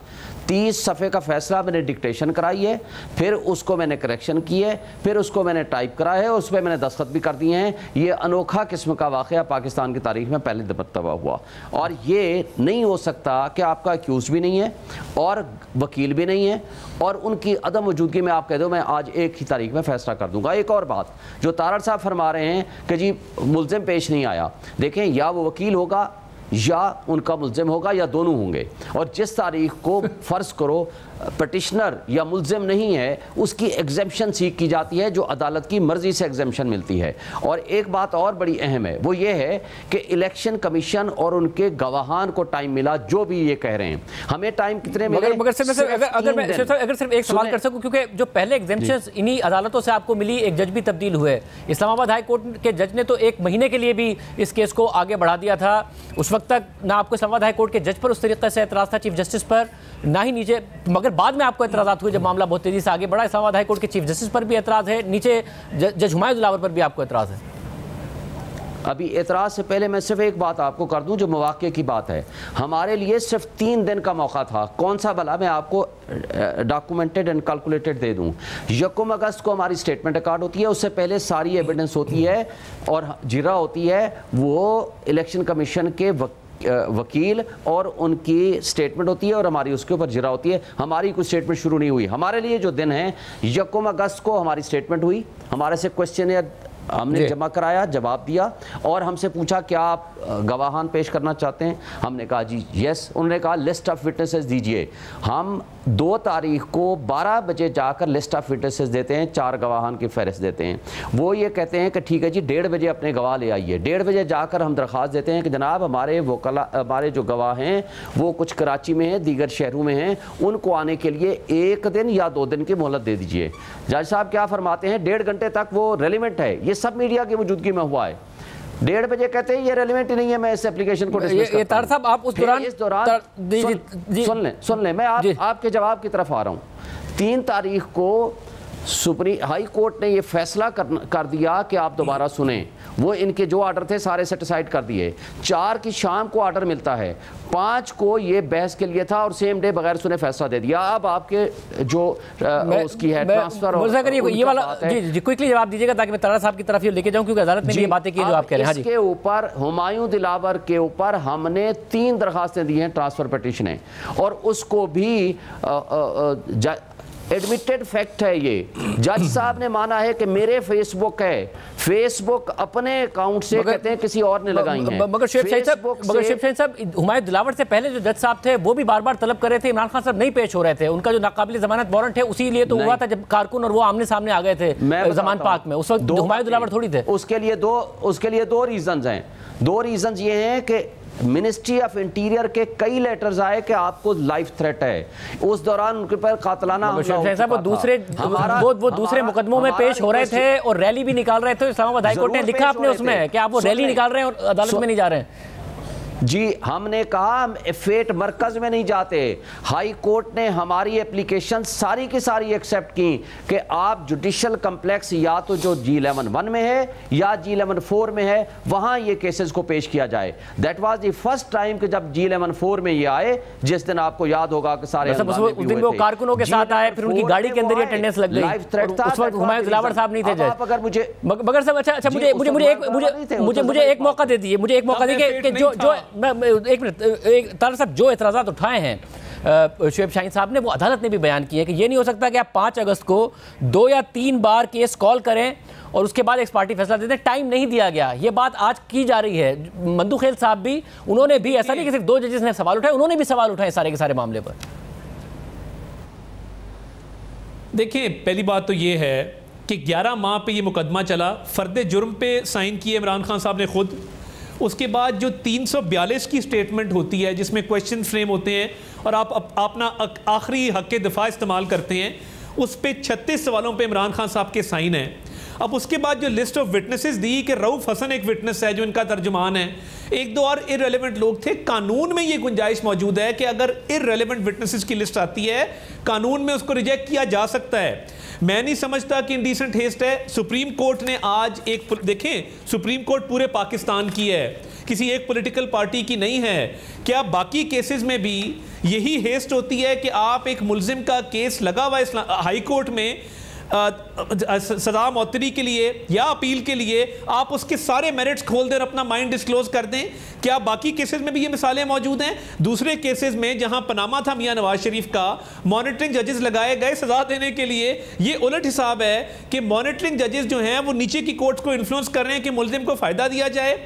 30 सफ़े का फैसला मैंने डिक्टेशन कराई है, फिर उसको मैंने करेक्शन की है, फिर उसको मैंने टाइप करा है, उस पर मैंने दस्तखत भी कर दिए हैं। ये अनोखा किस्म का वाक़या पाकिस्तान की तारीख में पहले मरतबा हुआ, और ये नहीं हो सकता कि आपका अक्यूज़ भी नहीं है और वकील भी नहीं है, और उनकी अदम मौजूदगी में आप कह दो मैं आज 1 ही तारीख में फ़ैसला कर दूँगा। एक और बात जो तारड़ साहब फरमा रहे हैं कि जी मुल्ज़िम पेश नहीं आया, देखें या वो वकील होगा या उनका मुल्ज़िम होगा या दोनों होंगे, और जिस तारीख को फ़र्ज़ करो पटिशनर या मुल्जिम नहीं है उसकी एग्जेम्पशन सीख की जाती है, जो अदालत की मर्जी से एग्जेम्पशन मिलती है। और एक बात और बड़ी अहम है, वो ये है कि इलेक्शन कमीशन और उनके गवाहान को टाइम मिला, जो भी ये कह रहे हैं। हमें टाइम कितने मिले? अगर सिर्फ एक सवाल कर सकूं, क्योंकि जो पहले एग्जेम्पशंस इन्हीं अदालतों से आपको मिली, एक जज भी तब्दील हुए। इस्लामाबाद हाई कोर्ट के जज ने तो 1 महीने के लिए भी इस केस को आगे बढ़ा दिया था। उस वक्त तक ना आपको इस्लामाबाद हाई कोर्ट के जज पर उस तरीके से एतराज़ था, चीफ जस्टिस पर, ना ही नीचे, मगर बाद में आपको एतराज़ात हुए जब मामला बहुत तेज़ी से आगे बढ़ा। इस्लामाबाद हाई कोर्ट के चीफ जस्टिस पर भी एतराज़ है, नीचे जज हुमायूं दिलावर पर भी आपको एतराज़ है। अभी एतराज़ से पहले मैं सिर्फ एक बात आपको कर दूं, जो मौके की बात है। हमारे लिए सिर्फ 3 दिन का मौका था। कौन सा भला? मैं आपको डॉक्यूमेंटेड एंड कैलकुलेटेड दे दूं। 1 अगस्त को हमारी स्टेटमेंट रिकॉर्ड होती है, उससे पहले सारी एविडेंस होती है और जिरा होती है, वो इलेक्शन कमीशन के वकील और उनकी स्टेटमेंट होती है और हमारी उसके ऊपर जिरा होती है। हमारी कोई स्टेटमेंट शुरू नहीं हुई। हमारे लिए जो दिन है 1 अगस्त को हमारी स्टेटमेंट हुई, हमारे से क्वेश्चन हमने जमा कराया, जवाब दिया और हमसे पूछा क्या आप गवाहान पेश करना चाहते हैं? हमने कहा जी यस। उन्होंने कहा लिस्ट ऑफ विटनेसेस दीजिए। हम 2 तारीख को 12 बजे जाकर लिस्ट ऑफ विटनेसेस देते हैं, 4 गवाहान की फहरिस्त देते हैं। वो ये कहते हैं कि ठीक है जी 1:30 बजे अपने गवाह ले आइए। 1:30 बजे जाकर हम दरख्वास्त देते हैं कि जनाब हमारे जो गवाह हैं वो कुछ कराची में हैं, दीगर शहरों में हैं, उनको आने के लिए 1 दिन या 2 दिन की मोहलत दे दीजिए। जज साहब क्या फरमाते हैं? 1.5 घंटे तक वो रेलिवेंट है। ये सब मीडिया की मौजूदगी में हुआ है। 1:30 बजे कहते हैं ये रेलिवेंट ही नहीं है, मैं इस एप्लीकेशन को डिसमिस करता हूं। तार साहब आप उस दौरान सुन लें मैं आपके जवाब की तरफ आ रहा हूं। 3 तारीख को सुप्रीम हाई कोर्ट ने ये फैसला कर दिया कि आप दोबारा सुने। वो इनके जो ऑर्डर थे सारे सेटिसाइड कर दिए। 4 की शाम को ऑर्डर मिलता है, 5 को ये बहस के लिए था और सेम डे बगैर सुने फैसला दे दिया। अब आपके जो उसकी है ट्रांसफर ये वाला जी क्विकली जवाब दीजिएगा ताकि मैं तारा साहब की तरफ ये लेके जाऊं, क्योंकि अदालत ने ये बातें की जो आप कह रहे हैं। इसके ऊपर हुमायूं दिलावर के ऊपर हमने 3 दरखास्तें दी हैं, ट्रांसफर पिटीशनें, और उसको भी एडमिटेड फैक्ट है। ये जज साहब ने माना है कि मेरे फेसबुक है, फेसबुक अपने अकाउंट से कहते हैं किसी और ने लगाई है। मगर शेख साहब हुमायूं दिलावर से पहले जो जज साहब थे वो भी बार बार तलब कर रहे थे, इमरान खान साहब नहीं पेश हो रहे थे। उनका जो नाकाबिल जमानत वारंट है उसी लिए तो हुआ था जब कारकुन और वो आमने सामने आ गए थे जमान पाक में। उस वक्त हुमायूं दिलावर थोड़ी थे। उसके लिए दो रीजंस हैं। 2 रीजंस ये हैं कि मिनिस्ट्री ऑफ इंटीरियर के कई लेटर्स आए कि आपको लाइफ थ्रेट है। उस दौरान उनके पर कातलाना वो दूसरे मुकदमों में पेश हो रहे थे और रैली भी निकाल रहे थे। इस्लामाबाद हाई कोर्ट ने लिखा आपने उसमें कि आप वो रैली निकाल रहे हैं और अदालत में नहीं जा रहे हैं। जी हमने कहा हम फेट मरकज में नहीं जाते। हाई कोर्ट ने हमारी एप्लीकेशन सारी की सारी एक्सेप्ट की कि आप जुडिशल कम्प्लेक्स या तो जो G11-1 में है या G11-4 में है वहां ये केसेस को पेश किया जाए। That was the first time कि जब G11-4 में ये आए, जिस दिन आपको याद होगा कि सारे उस दिन वो कारकुनों के साथ आए, फिर उनकी गाड़ी के अंदर ये अटेंडेंस लग गई। लाइफ थ्रेट था। उस वक्त हुमायूं दिलावर साहब नहीं थे। आप अगर मुझे मगर सब अच्छा मुझे एक मौका दे दिए, मुझे एक मौका दीजिए कि जो एक मिनट तारा साहब जो एतराज़ात उठाए हैं शुएब शाहीन साहब ने, वो अदालत ने भी बयान किया कि ये नहीं हो सकता कि आप 5 अगस्त को 2 या 3 बार केस कॉल करें और उसके बाद एक पार्टी फैसला देते हैं। टाइम नहीं दिया गया, ये बात आज की जा रही है। मंदू खेल साहब भी, उन्होंने भी, ऐसा नहीं कि सिर्फ 2 जजेस ने सवाल उठाए, उन्होंने भी सवाल उठाए सारे के सारे मामले पर। देखिए पहली बात तो ये है कि 11 माह पे ये मुकदमा चला, फर्द जुर्म पे साइन किए इमरान खान साहब ने खुद। उसके बाद जो 342 की स्टेटमेंट होती है जिसमें क्वेश्चन फ्रेम होते हैं और आप अपना आखिरी हक के दिफा इस्तेमाल करते हैं, उस पे 36 सवालों पे इमरान खान साहब के साइन हैं। अब उसके बाद जो लिस्ट ऑफ विटनेसेस दी कि रऊफ हसन एक विटनेस है जो इनका तर्जुमान है, 1-2 और इररेलेवेंट लोग थे। कानून में ये गुंजाइश मौजूद है कि अगर इररेलेवेंट विटनेसेस की लिस्ट आती है कानून में उसको रिजेक्ट किया जा सकता है। मैं नहीं समझता कि इंडिसेंट हेस्ट है। सुप्रीम कोर्ट ने आज देखें, सुप्रीम कोर्ट पूरे पाकिस्तान की है, किसी एक पॉलिटिकल पार्टी की नहीं है। क्या बाकी केसेस में भी यही हेस्ट होती है कि आप एक मुल्जिम का केस लगा हुआ हाई कोर्ट में सजा मौतरी के लिए या अपील के लिए, आप उसके सारे मेरिट्स खोल दें और अपना माइंड डिस्क्लोज कर दें? क्या बाकी केसेस में भी ये मिसालें मौजूद हैं? दूसरे केसेस में जहां पनामा था मियां नवाज शरीफ का, मॉनिटरिंग जजेस लगाए गए सजा देने के लिए। ये उलट हिसाब है कि मॉनिटरिंग जजेस जो हैं वो नीचे की कोर्ट को इन्फ्लुएंस कर रहे हैं कि मुल्जिम को फायदा दिया जाए।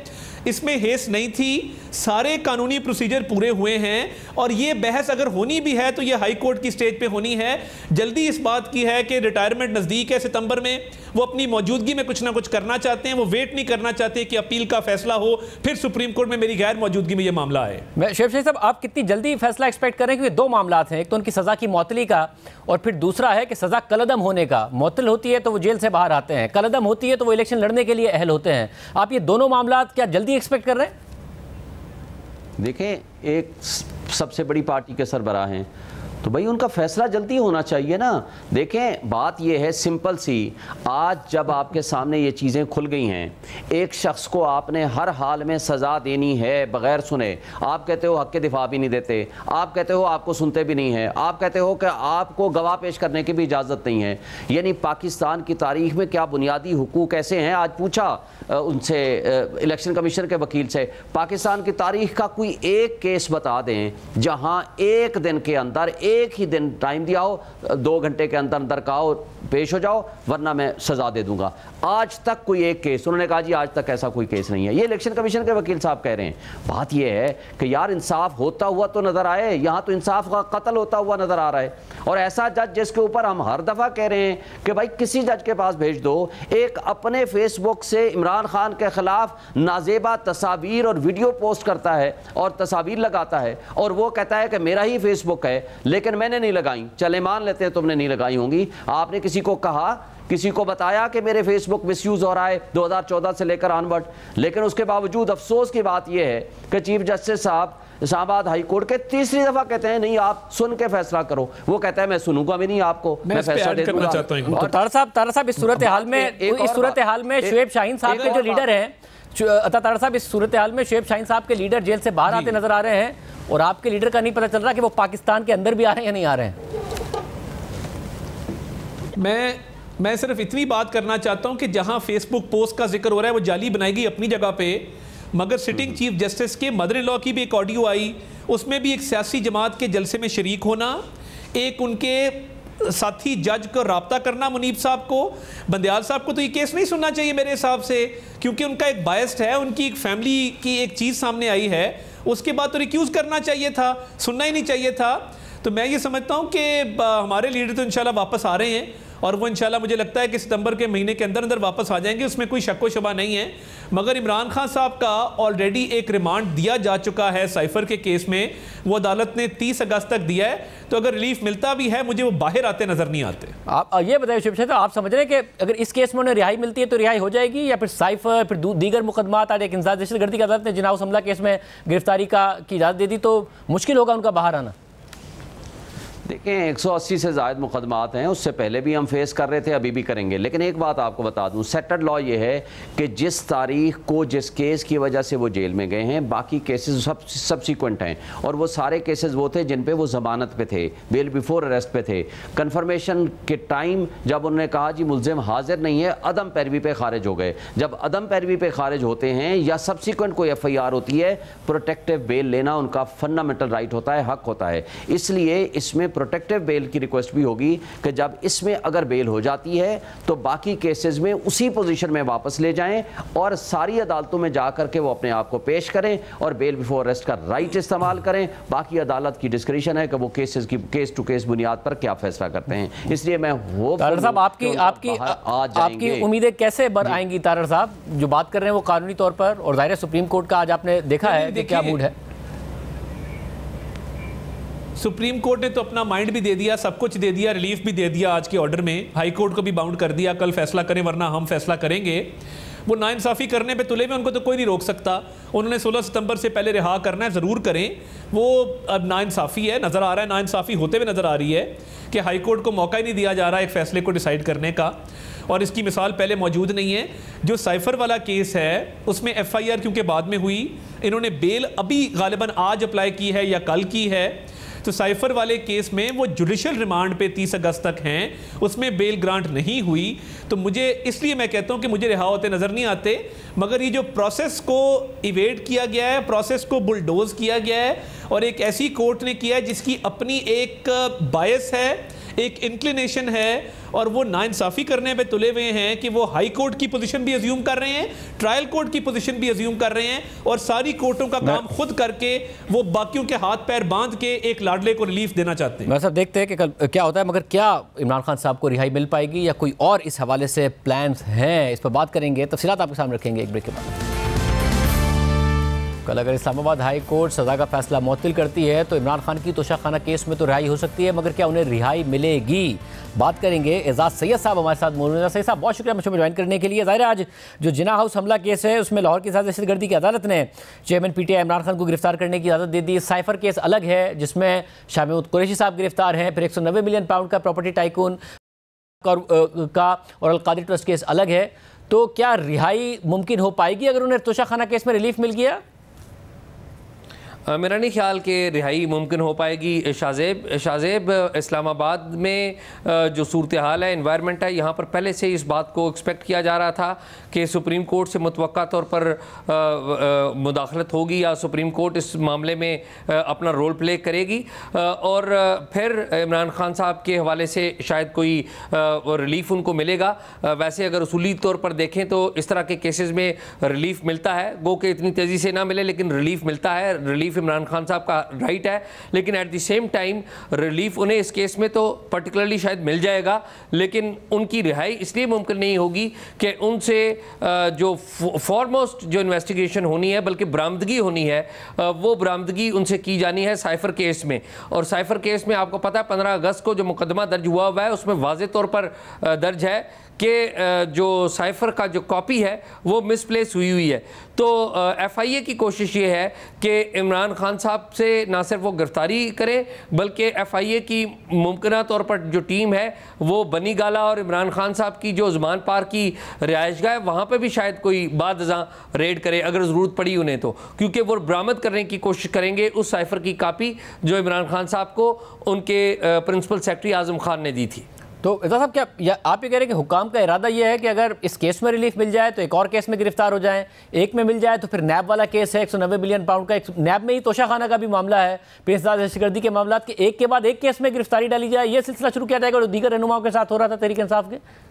इसमें हेस नहीं थी, सारे कानूनी प्रोसीजर पूरे हुए हैं और ये बहस अगर होनी भी है तो ये हाई कोर्ट की स्टेज पे होनी है। जल्दी इस बात की है कि रिटायरमेंट नज़दीक है सितंबर में, वो अपनी मौजूदगी में कुछ ना कुछ करना चाहते हैं, वो वेट नहीं करना चाहते कि अपील का फैसला हो फिर सुप्रीम कोर्ट में मेरी गैर मौजूदगी में ये मामला आए। शेख साहब, आप कितनी जल्दी फैसला एक्सपेक्ट करें? क्योंकि दो मामला हैं, एक तो उनकी सज़ा की मौतली का और फिर दूसरा है कि सज़ा कलअदम होने का। मौतल होती है तो वो जेल से बाहर आते हैं, कलअदम होती है तो वो इलेक्शन लड़ने के लिए अहल होते हैं। आप ये दोनों मामला क्या जल्दी एक्सपेक्ट कर रहे हैं? देखें, एक सबसे बड़ी पार्टी के सरबराह हैं तो भाई उनका फैसला जल्दी होना चाहिए ना। देखें, बात यह है सिंपल सी, आज जब आपके सामने ये चीज़ें खुल गई हैं, एक शख्स को आपने हर हाल में सज़ा देनी है बग़ैर सुने। आप कहते हो हक़ के दिफा भी नहीं देते, आप कहते हो आपको सुनते भी नहीं हैं, आप कहते हो कि आपको गवाह पेश करने की भी इजाज़त नहीं है। यानी पाकिस्तान की तारीख़ में क्या बुनियादी हुकूक ऐसे हैं? आज पूछा उनसे इलेक्शन कमीशन के वकील से, पाकिस्तान की तारीख़ का कोई एक केस बता दें जहाँ एक दिन के अंदर, एक ही दिन टाइम दिया हो, 2 घंटे के अंदर अंदर कहो पेश हो जाओ वरना मैं सजा दे दूंगा। आज तक कोई एक केस, उन्होंने कहा जी आज तक ऐसा कोई केस नहीं है। ये इलेक्शन कमीशन के वकील साहब कह रहे हैं। बात यह है कि यार इंसाफ होता हुआ तो नजर आए, यहाँ तो इंसाफ का कत्ल होता हुआ नजर आ रहा है। और ऐसा जज जिसके ऊपर हम हर दफा कह रहे हैं कि भाई किसी जज के पास भेज दो, एक अपने फेसबुक से इमरान खान के खिलाफ नाजेबा तस्वीर और वीडियो पोस्ट करता है और तस्वीर लगाता है और वो कहता है कि मेरा ही फेसबुक है लेकिन मैंने नहीं लगाई। चले मान लेते हैं तुमने नहीं लगाई होंगी, आपने किसी को कहा, किसी को बताया कि मेरे फेसबुक मिसयूज हो रहा है 2014 से लेकर ऑनवर्ड, लेकिन उसके बावजूद अफसोस की बात यह है कि चीफ जस्टिस साहब इस्लामाबाद हाई कोर्ट के तीसरी दफा कहते हैं नहीं आप सुन के फैसला करो। वो कहता है मैं सुनूंगा भी नहीं आपको, मैं फैसला दे दूंगा। तो तारा साहब इस सूरत हाल में शुएब शाहीन साहब के जो लीडर हैं, तारा साहब इस सूरत हाल में शुएब शाहीन साहब के लीडर जेल से बाहर आते नजर आ रहे हैं और आपके लीडर का नहीं पता चल रहा कि वो पाकिस्तान के अंदर भी आ रहे हैं या नहीं आ रहे हैं। मैं सिर्फ इतनी बात करना चाहता हूं कि जहां फेसबुक पोस्ट का जिक्र हो रहा है वो जाली बनाएगी अपनी जगह पे, मगर सिटिंग चीफ जस्टिस के मदर इन लॉ की भी एक ऑडियो आई, उसमें भी एक सियासी जमात के जलसे में शरीक होना, एक उनके साथी जज को रब्ता करना, मुनीब साहब को, बंदयाल साहब को तो ये केस नहीं सुनना चाहिए मेरे हिसाब से, क्योंकि उनका एक बायस्ड है, उनकी एक फैमिली की एक चीज़ सामने आई है, उसके बाद तो रिक्यूज़ करना चाहिए था, सुनना ही नहीं चाहिए था। तो मैं ये समझता हूँ कि हमारे लीडर तो इंशाल्लाह वापस आ रहे हैं और वो इंशाल्लाह मुझे लगता है कि सितंबर के महीने के अंदर अंदर वापस आ जाएंगे, उसमें कोई शक व शुबा नहीं है। मगर इमरान खान साहब का ऑलरेडी एक रिमांड दिया जा चुका है साइफर के केस में, वो अदालत ने 30 अगस्त तक दिया है, तो अगर रिलीफ मिलता भी है मुझे वो बाहर आते नजर नहीं आते। आप ये बताइए शुभ साहब, आप समझ रहे हैं कि अगर इस केस में उन्हें रिहाई मिलती है तो रिहाई हो जाएगी या फिर साइफर फिर दीगर मुकदमात, आज एक इंसाज दहशतगर्दी की अदालत ने जिनाह हमला केस में गिरफ्तारी की इजाज़त दे दी तो मुश्किल होगा उनका बाहर आना? देखें, 180 से ज़ायद मुकदमात हैं, उससे पहले भी हम फेस कर रहे थे, अभी भी करेंगे। लेकिन एक बात आपको बता दूं, सेटल्ड लॉ ये है कि जिस तारीख को जिस केस की वजह से वो जेल में गए हैं, बाकी केसेस सब सब्सिक्वेंट हैं और वो सारे केसेस वो थे जिन पे वो ज़मानत पे थे, बेल बिफोर अरेस्ट पे थे। कन्फर्मेशन के टाइम जब उन्होंने कहा जी मुल्ज़िम हाजिर नहीं है, अदम पैरवी पे खारिज हो गए। जब अदम पैरवी पे खारिज होते हैं या सब्सिक्वेंट कोई FIR होती है, प्रोटेक्टिव बेल लेना उनका फंडामेंटल राइट होता है, हक होता है। इसलिए इसमें प्रोटेक्टिव बेल की रिक्वेस्ट भी होगी कि जब इसमें अगर बेल हो जाती है तो बाकी केसेस में उसी पोजीशन में वापस ले जाएं और सारी अदालतों में जाकर के वो अपने आप को पेश करें और बेल बिफोर अरेस्ट का राइट इस्तेमाल करें। बाकी अदालत की डिस्क्रिशन है कि वो केस टू केस बुनियाद पर क्या फैसला करते हैं। इसलिए मैं वो साहब आपकी उम्मीदें कैसे बर आएंगी? तारड़ साहब जो बात कर रहे हैं वो कानूनी तौर पर, और दायरे सुप्रीम कोर्ट का आज आपने देखा है कि क्या मूड है? सुप्रीम कोर्ट ने तो अपना माइंड भी दे दिया, सब कुछ दे दिया, रिलीफ भी दे दिया आज के ऑर्डर में, हाई कोर्ट को भी बाउंड कर दिया, कल फैसला करें वरना हम फैसला करेंगे। वो नाइंसाफ़ी करने पे तुले में, उनको तो कोई नहीं रोक सकता। उन्होंने 16 सितंबर से पहले रिहा करना है, ज़रूर करें। वो अब नाइंसाफ़ी है, नज़र आ रहा है, नाइंसाफ़ी होते हुए नज़र आ रही है कि हाई कोर्ट को मौका ही नहीं दिया जा रहा एक फ़ैसले को डिसाइड करने का, और इसकी मिसाल पहले मौजूद नहीं है। जो साइफर वाला केस है उसमें FIR क्योंकि बाद में हुई, इन्होंने बेल अभी गालिबन आज अप्लाई की है या कल की है, तो साइफर वाले केस में वो जुडिशल रिमांड पे 30 अगस्त तक हैं, उसमें बेल ग्रांट नहीं हुई। तो मुझे इसलिए मैं कहता हूं कि मुझे रिहा होते नज़र नहीं आते, मगर ये जो प्रोसेस को इवेड किया गया है, प्रोसेस को बुलडोज किया गया है और एक ऐसी कोर्ट ने किया है जिसकी अपनी एक बायस है, एक इंक्लिनेशन है और वो नाइंसाफ़ी करने पे तुले हुए हैं कि वो हाई कोर्ट की पोजीशन भी अज्यूम कर रहे हैं, ट्रायल कोर्ट की पोजीशन भी अज्यूम कर रहे हैं और सारी कोर्टों का काम खुद करके वो बाकियों के हाथ पैर बांध के एक लाडले को रिलीफ देना चाहते हैं। सब देखते हैं कि कल क्या होता है, मगर क्या इमरान खान साहब को रिहाई मिल पाएगी या कोई और इस हवाले से प्लान्स हैं, इस पर बात करेंगे, तफसीलात आपके सामने रखेंगे एक ब्रेक के बाद। कल अगर इस्लामाबाद हाई कोर्ट सज़ा का फैसला मुअत्तल करती है तो इमरान खान की तोशाखाना केस में तो रिहाई हो सकती है, मगर क्या उन्हें रिहाई मिलेगी? बात करेंगे। एजाज सैयद साहब हमारे साथ मौजूद हैं। सैयद साहब बहुत शुक्रिया मुझे ज्वाइन करने के लिए। ज़ाहिर है आज जो जिना हाउस हमला केस है उसमें लाहौर की दहशतगर्दी की अदालत ने चेयरमैन PTI इमरान खान को गिरफ्तार करने की इजाज़त दे दी। साइफर केस अलग है जिसमें शाह महमूद कुरैशी साहब गिरफ्तार हैं, फिर 190 मिलियन पाउंड का प्रॉपर्टी टाइकून का और अलकादरी ट्रस्ट केस अलग है। तो क्या रिहाई मुमकिन हो पाएगी अगर उन्हें तोशाखाना केस में रिलीफ मिल गया? मेरा नहीं ख्याल कि रिहाई मुमकिन हो पाएगी। शाहजेब इस्लामाबाद में जो सूरत हाल है, इन्वायरमेंट है, यहाँ पर पहले से इस बात को एक्सपेक्ट किया जा रहा था कि सुप्रीम कोर्ट से मुतवक्का तौर पर मुदाखलत होगी या सुप्रीम कोर्ट इस मामले में अपना रोल प्ले करेगी और फिर इमरान खान साहब के हवाले से शायद कोई रिलीफ उनको मिलेगा। वैसे अगर उसूली तौर पर देखें तो इस तरह के केसेस में रिलीफ मिलता है, गो के इतनी तेज़ी से ना मिले लेकिन रिलीफ मिलता है। रिलीफ इमरान खान साहब का राइट है, लेकिन at the same time relief उन्हें इस केस में तो पर्टिकुलरली शायद मिल जाएगा, लेकिन उनकी रिहाई इसलिए मुमकिन नहीं होगी कि उनसे जो फॉरमोस्ट जो इन्वेस्टिगेशन होनी है, बल्कि बरामदगी होनी है, वो बरामदगी उनसे की जानी है साइफर केस में। और साइफर केस में आपको पता है 15 अगस्त को जो मुकदमा दर्ज हुआ हुआ है उसमें वाज़े तौर पर दर्ज है कि जो साइफर का जो कॉपी है वो मिसप्लेस हुई है। तो FIA की कोशिश ये है कि इमरान खान साहब से ना सिर्फ वो गिरफ्तारी करें बल्कि FIA की मुमकिन तौर पर जो टीम है वो बनी गाला और इमरान खान साहब की जो ज़मान पार की रिहाइशगाह है वहाँ पे भी शायद कोई बाद अज़ां रेड करे अगर ज़रूरत पड़ी उन्हें, तो क्योंकि वो बरामद करने की कोशिश करेंगे उस साइफर की कापी जो इमरान खान साहब को उनके प्रिंसिपल सेक्रेटरी आज़म खान ने दी थी। तो एजाज साहब क्या आप ये कह रहे हैं कि हुकाम का इरादा ये है कि अगर इस केस में रिलीफ मिल जाए तो एक और केस में गिरफ्तार हो जाएं, एक में मिल जाए तो फिर नैब वाला केस है 190 मिलियन पाउंड का, नैब में ही तोशाखाना का भी मामला है, पेशदार दहशतगर्दी के मामला के एक के बाद एक केस में गिरफ्तारी डाली जाए, ये सिलसिला शुरू किया जाएगा जो दीगर रहनुमाओं के साथ हो रहा था तहरीक इंसाफ के?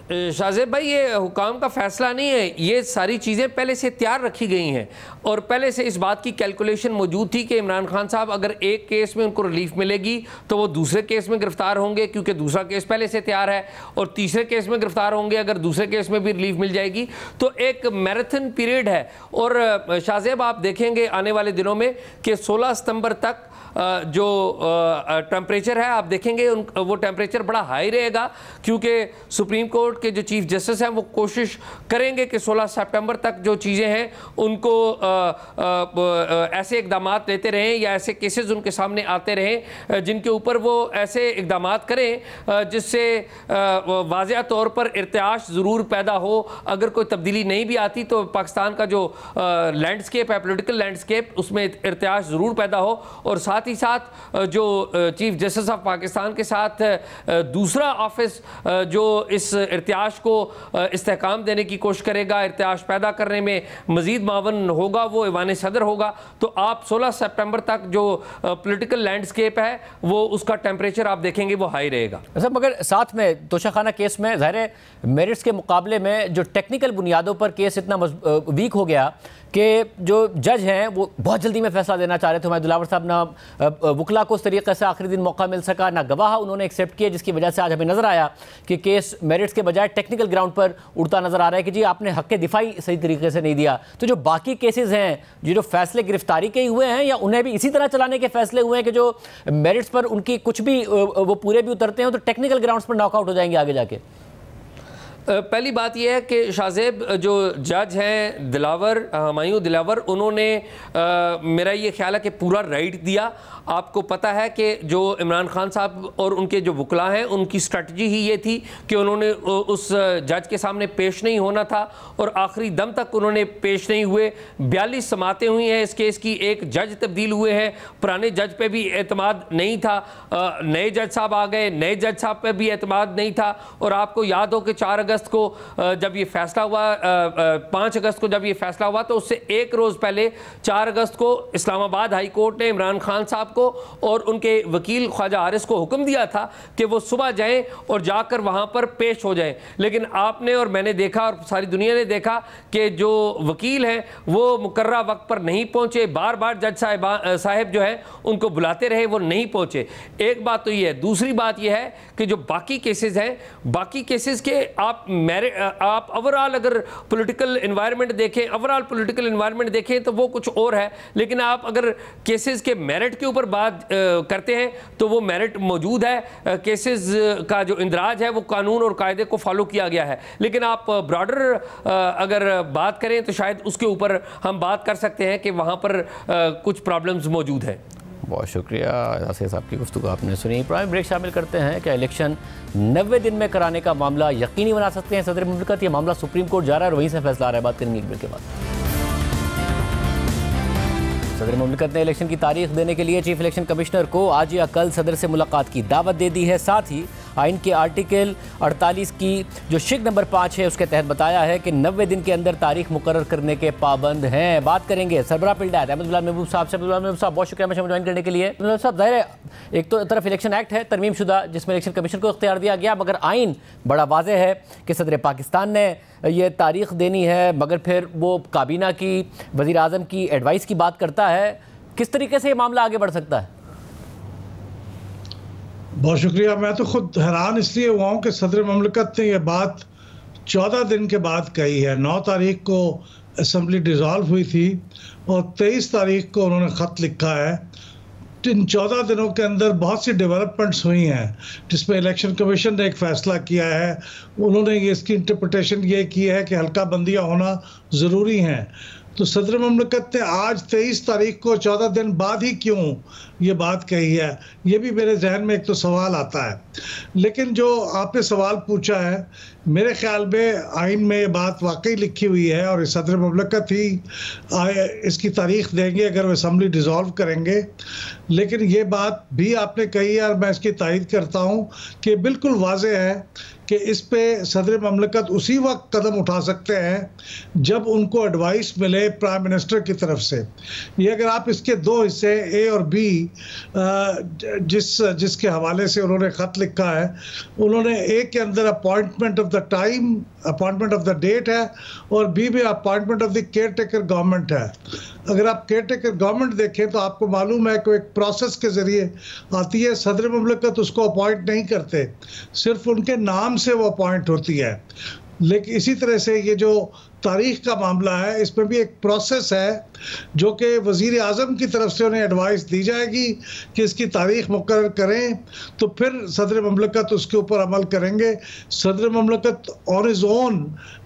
शाहजेब भाई, ये हुकाम का फैसला नहीं है, ये सारी चीज़ें पहले से तैयार रखी गई हैं और पहले से इस बात की कैलकुलेशन मौजूद थी कि इमरान खान साहब अगर एक केस में उनको रिलीफ मिलेगी तो वो दूसरे केस में गिरफ्तार होंगे क्योंकि दूसरा केस पहले से तैयार है, और तीसरे केस में गिरफ्तार होंगे अगर दूसरे केस में भी रिलीफ मिल जाएगी। तो एक मैराथन पीरियड है और शाहजेब आप देखेंगे आने वाले दिनों में कि 16 सितंबर तक जो टेम्परेचर है आप देखेंगे वो टेम्परेचर बड़ा हाई रहेगा क्योंकि सुप्रीम कोर्ट के जो चीफ जस्टिस हैं वो कोशिश करेंगे कि 16 सितंबर तक जो चीज़ें हैं उनको ऐसे इकदाम लेते रहें या ऐसे केसेस उनके सामने आते रहें जिनके ऊपर वो ऐसे इकदाम करें जिससे वाज़ेह तौर पर इर्तियाश ज़रूर पैदा हो। अगर कोई तब्दीली नहीं भी आती तो पाकिस्तान का जो लैंडस्केप है, पोलिटिकल लैंडस्केप, उसमें इर्तियाश ज़रूर पैदा हो। और साथ ही साथ जो चीफ जस्टिस ऑफ पाकिस्तान के साथ दूसरा ऑफिस जो इस इर्तियाश को इस्तेहकाम देने की कोशिश करेगा, इर्तियाश पैदा करने में मज़ीद मावन होगा, वो ईवान सदर होगा। तो आप 16 सितंबर तक जो पॉलिटिकल लैंडस्केप है वो उसका टेम्परेचर आप देखेंगे वो हाई रहेगा। अच्छा, मगर साथ में तोशाखाना केस में ज़ाहिर है मेरिट्स के मुकाबले में जो टेक्निकल बुनियादों पर केस इतना वीक हो गया कि जो जज हैं वो बहुत जल्दी में फैसला देना चाह रहे थे। दिलावर साहब ना वकला को उस तरीके से आखिरी दिन मौका मिल सका, ना गवाह उन्होंने एक्सेप्ट किया, जिसकी वजह से आज हमें नज़र आया कि केस मेरिट्स के बजाय टेक्निकल ग्राउंड पर उड़ता नज़र आ रहा है कि जी आपने हक़ दिफाई सही तरीके से नहीं दिया। तो जो बाकी केसेस हैं जो फैसले गिरफ्तारी के हुए हैं या उन्हें भी इसी तरह चलाने के फैसले हुए हैं कि जो मेरिट्स पर उनकी कुछ भी वो पूरे भी उतरते हैं तो टेक्निकल ग्राउंड्स पर नॉकआउट हो जाएंगे आगे जाके? पहली बात यह है कि शाहजेब जो जज हैं दिलावर, हुमायूं दिलावर, उन्होंने मेरा ये ख्याल है कि पूरा राइट दिया। आपको पता है कि जो इमरान खान साहब और उनके जो वकला हैं उनकी स्ट्रेटजी ही ये थी कि उन्होंने उस जज के सामने पेश नहीं होना था और आखिरी दम तक उन्होंने पेश नहीं हुए। 42 समातें हुई हैं इस केस की, एक जज तब्दील हुए हैं, पुराने जज पे भी एतमाद नहीं था, नए जज साहब आ गए, नए जज साहब पे भी एतमाद नहीं था। और आपको याद हो कि 4 अगस्त अगस्त को जब ये फैसला हुआ, 5 अगस्त को जब ये फैसला हुआ, तो उससे एक रोज़ पहले 4 अगस्त को इस्लामाबाद हाई कोर्ट ने इमरान खान साहब को और उनके वकील ख्वाजा आरिस को हुक्म दिया था कि वो सुबह जाएं और जाकर वहाँ पर पेश हो जाएं। लेकिन आपने और मैंने देखा और सारी दुनिया ने देखा कि जो वकील हैं वो मुकर्ररा वक्त पर नहीं पहुँचे, बार बार जज साहब जो है उनको बुलाते रहे, वो नहीं पहुँचे। एक बात तो ये है। दूसरी बात ये है कि जो बाकी केसेस हैं, बाकी केसेस के आप ओवरऑल अगर पॉलिटिकल एनवायरनमेंट देखें तो वो कुछ और है, लेकिन आप अगर केसेस के मेरिट के ऊपर बात करते हैं तो वो मेरिट मौजूद है। केसेस का जो इंदराज है वो कानून और कायदे को फॉलो किया गया है। लेकिन आप ब्रॉडर अगर बात करें तो शायद उसके ऊपर हम बात कर सकते हैं कि वहाँ पर कुछ प्रॉब्लम्स मौजूद हैं। बहुत शुक्रिया यासिर साहब की गुफ्तगू आपने सुनी। प्राइम ब्रेक शामिल करते हैं। क्या इलेक्शन 90 दिन में कराने का मामला यकीनी बना सकते हैं सदर मुमलिकत? ये मामला सुप्रीम कोर्ट जा रहा है और वहीं से फैसला आ रहा है। बात करेंगे एक ब्रेक के बाद। सदर मुमलिकत ने इलेक्शन की तारीख देने के लिए चीफ इलेक्शन कमिश्नर को आज या कल सदर से मुलाकात की दावत दे दी है। साथ ही आइन के आर्टिकल 48 की जो शिक नंबर 5 है उसके तहत बताया है कि 90 दिन के अंदर तारीख मुकर्रर करने के पाबंद हैं। बात करेंगे सरबराह पिल्डायत अहमद बिलाल महबूब साहब से। महबूब साहब बहुत शुक्रिया मुझे ज्वाइन करने के लिए। महबूब साहब, ज़ाहिर है एक तो तरफ इलेक्शन एक्ट है तरमीम शुदा जिसमें इलेक्शन कमीशन को इख्तियार दिया गया, मगर आइन बड़ा वाज़ेह है कि सदर पाकिस्तान ने ये तारीख देनी है, मगर फिर वो काबीना की वज़ीर आज़म की एडवाइस की बात करता है। किस तरीके से ये मामला आगे बढ़ सकता है? बहुत शुक्रिया। मैं तो खुद हैरान इसलिए हुआ हूँ कि सदर मुमलिकत ने यह बात 14 दिन के बाद कही है। 9 तारीख को असम्बली डिज़ोल्व हुई थी और 23 तारीख को उन्होंने ख़त लिखा है। इन 14 दिनों के अंदर बहुत सी डेवलपमेंट्स हुई हैं जिसमें इलेक्शन कमीशन ने एक फ़ैसला किया है। उन्होंने ये इसकी इंटरप्रिटेशन ये की है कि हल्का बंदियाँ होना ज़रूरी हैं। तो सदर मुमलिकत ने आज 23 तारीख को 14 दिन बाद ही क्यों ये बात कही है, ये भी मेरे जहन में एक तो सवाल आता है। लेकिन जो आपने सवाल पूछा है, मेरे ख्याल में आइन में ये बात वाकई लिखी हुई है और सदर मुमलिकत ही इसकी तारीख देंगे अगर वो असम्बली डिज़ोल्व करेंगे। लेकिन ये बात भी आपने कही है और मैं इसकी तायद करता हूँ कि बिल्कुल वाज़ेह है कि इस पे सदर मुमलिकत उसी वक्त कदम उठा सकते हैं जब उनको एडवाइस मिले प्राइम मिनिस्टर की तरफ से। ये अगर आप इसके 2 हिस्से ए और बी जिसके हवाले से उन्होंने ख़त लिखा है, उन्होंने ए के अंदर appointment of the time, appointment of the date है और बी में appointment of the caretaker government है। अगर आप केयर टेकर गवर्नमेंट देखें तो आपको मालूम है कि एक प्रोसेस के ज़रिए आती है। सदर मुमलिकत उसको अपॉइंट नहीं करते, सिर्फ उनके नाम से वो अपॉइंट होती है। लेकिन इसी तरह से ये जो तारीख का मामला है, इसमें भी एक प्रोसेस है जो कि वज़ीर आज़म की तरफ से उन्हें एडवाइस दी जाएगी कि इसकी तारीख मुकर्रर करें, तो फिर सदर मुमलिकत उसके ऊपर अमल करेंगे। सदर मुमलिकत ऑन इज़ ओन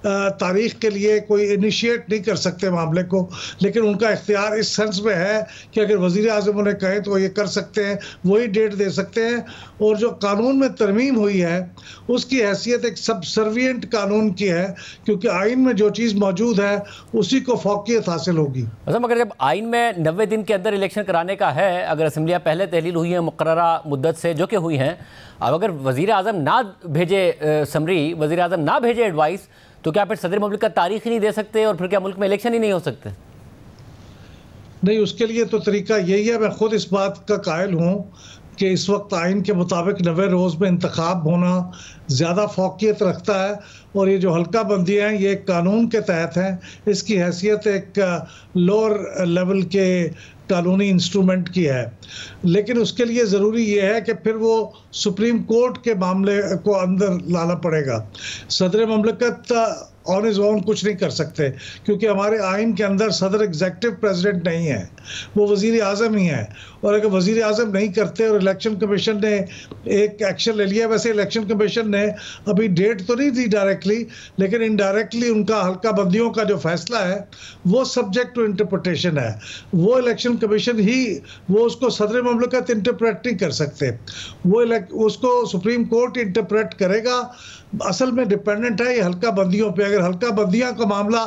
तारीख के लिए कोई इनिशिएट नहीं कर सकते मामले को, लेकिन उनका इख्तियार इस सेंस में है कि अगर वज़ीर आज़म उन्हें कहें तो ये कर सकते हैं, वही डेट दे सकते हैं। और जो कानून में तरमीम हुई है उसकी हैसियत एक सबसर्विएंट कानून की है, क्योंकि आइन में जो चीज़ मौजूद है उसी को फौकियत हासिल होगी। मगर जब आइन में 90 दिन के अंदर इलेक्शन कराने का है, अगर असम्बलियाँ पहले तहलील हुई हैं मुकर्ररा मुद्दत से जो कि हुई हैं, अब अगर वज़ीर आज़म ना भेजे समरी, वज़ीर आज़म ना भेजे एडवाइस, तो क्या फिर सदर मुमलिकत तारीख ही नहीं दे सकते और फिर क्या मुल्क में इलेक्शन ही नहीं हो सकते? नहीं, उसके लिए तो तरीका यही है। मैं खुद इस बात का कायल हूँ कि इस वक्त आइन के मुताबिक 90 रोज़ में इंतखाब होना ज़्यादा फौकियत रखता है और ये जो हल्का बंदियाँ हैं ये कानून के तहत हैं। इसकी हैसियत एक लोअर लेवल के कानूनी इंस्ट्रूमेंट की है। लेकिन उसके लिए ज़रूरी ये है कि फिर वो सुप्रीम कोर्ट के मामले को अंदर लाना पड़ेगा। सदर मुमलिकत ऑन इज़ ओन कुछ नहीं कर सकते, क्योंकि हमारे आइन के अंदर सदर एग्जेक्टिव प्रेसिडेंट नहीं है, वो वज़ीर आज़म ही है। और अगर वज़ीर आज़म नहीं करते और इलेक्शन कमीशन ने एक एक्शन ले लिया, वैसे इलेक्शन कमीशन ने अभी डेट तो नहीं दी डायरेक्टली, लेकिन इनडायरेक्टली उनका हल्का बंदियों का जो फैसला है वो सब्जेक्ट टू इंटरप्रिटेशन है। वो इलेक्शन कमीशन ही वो उसको सदर मुमलिकत इंटरप्रेट नहीं कर सकते, वो उसको सुप्रीम कोर्ट इंटरप्रेट करेगा। असल में डिपेंडेंट है ये हल्का बंदियों पे। अगर हल्का बंदियाँ का मामला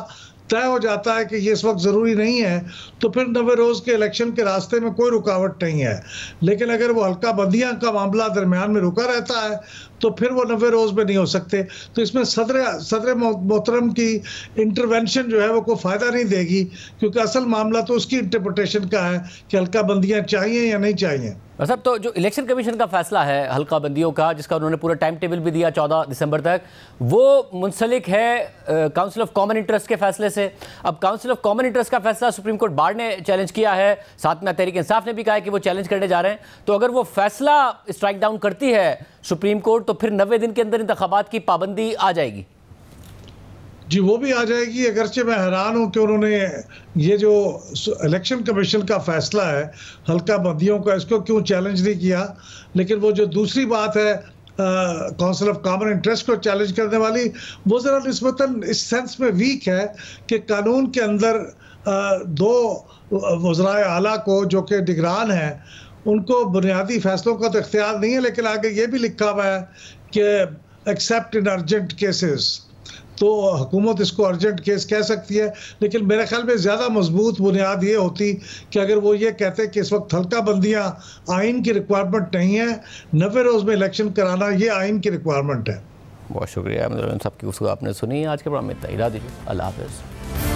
तय हो जाता है कि ये इस वक्त ज़रूरी नहीं है, तो फिर 90 रोज़ के इलेक्शन के रास्ते में कोई रुकावट नहीं है। लेकिन अगर वो हल्का बंदियाँ का मामला दरमियान में रुका रहता है तो फिर वो 90 रोज़ में नहीं हो सकते। तो इसमें सदर मोहतरम की इंटरवेंशन जो है वो कोई फ़ायदा नहीं देगी, क्योंकि असल मामला तो उसकी इंटरप्रिटेशन का है कि हल्का बंदियाँ चाहिए या नहीं चाहिए। साहब, तो जो इलेक्शन कमीशन का फैसला है हल्का बंदियों का, जिसका उन्होंने पूरा टाइम टेबल भी दिया 14 दिसंबर तक, वो मुंसलिक है काउंसिल ऑफ कॉमन इंटरेस्ट के फैसले से। अब काउंसिल ऑफ कॉमन इंटरेस्ट का फैसला सुप्रीम कोर्ट बार ने चैलेंज किया है, साथ में तहरीक इंसाफ ने भी कहा है कि वो चैलेंज करने जा रहे हैं। तो अगर वो फैसला स्ट्राइक डाउन करती है सुप्रीम कोर्ट, तो फिर 90 दिन के अंदर इंतखाबात की पाबंदी आ जाएगी। जी, वो भी आ जाएगी। अगरचे मैं हैरान हूँ कि उन्होंने ये जो इलेक्शन कमीशन का फैसला है हल्का बंदियों का, इसको क्यों चैलेंज नहीं किया। लेकिन वो जो दूसरी बात है काउंसिल ऑफ कॉमन इंटरेस्ट को चैलेंज करने वाली, वो ज़रा निस्बतन इस सेंस में वीक है कि कानून के अंदर दो वज़राए आला को जो कि निगरान हैं, उनको बुनियादी फैसलों का तो इख्तियार नहीं है, लेकिन आगे ये भी लिखा हुआ है कि एक्सेप्ट इन अर्जेंट केसेस, तो हुकूमत इसको अर्जेंट केस कह सकती है। लेकिन मेरे ख्याल में ज़्यादा मजबूत बुनियाद ये होती कि अगर वो ये कहते कि इस वक्त हल्का बंदियाँ आइन की रिक्वायरमेंट नहीं है, 90 रोज़ में इलेक्शन कराना ये आइन की रिक्वायरमेंट है। बहुत शुक्रिया, मतलब सबकी उसको आपने सुनी। आज के प्रोग्राम में इतना ही, दीजिए, अल्लाह हाफ़िज़।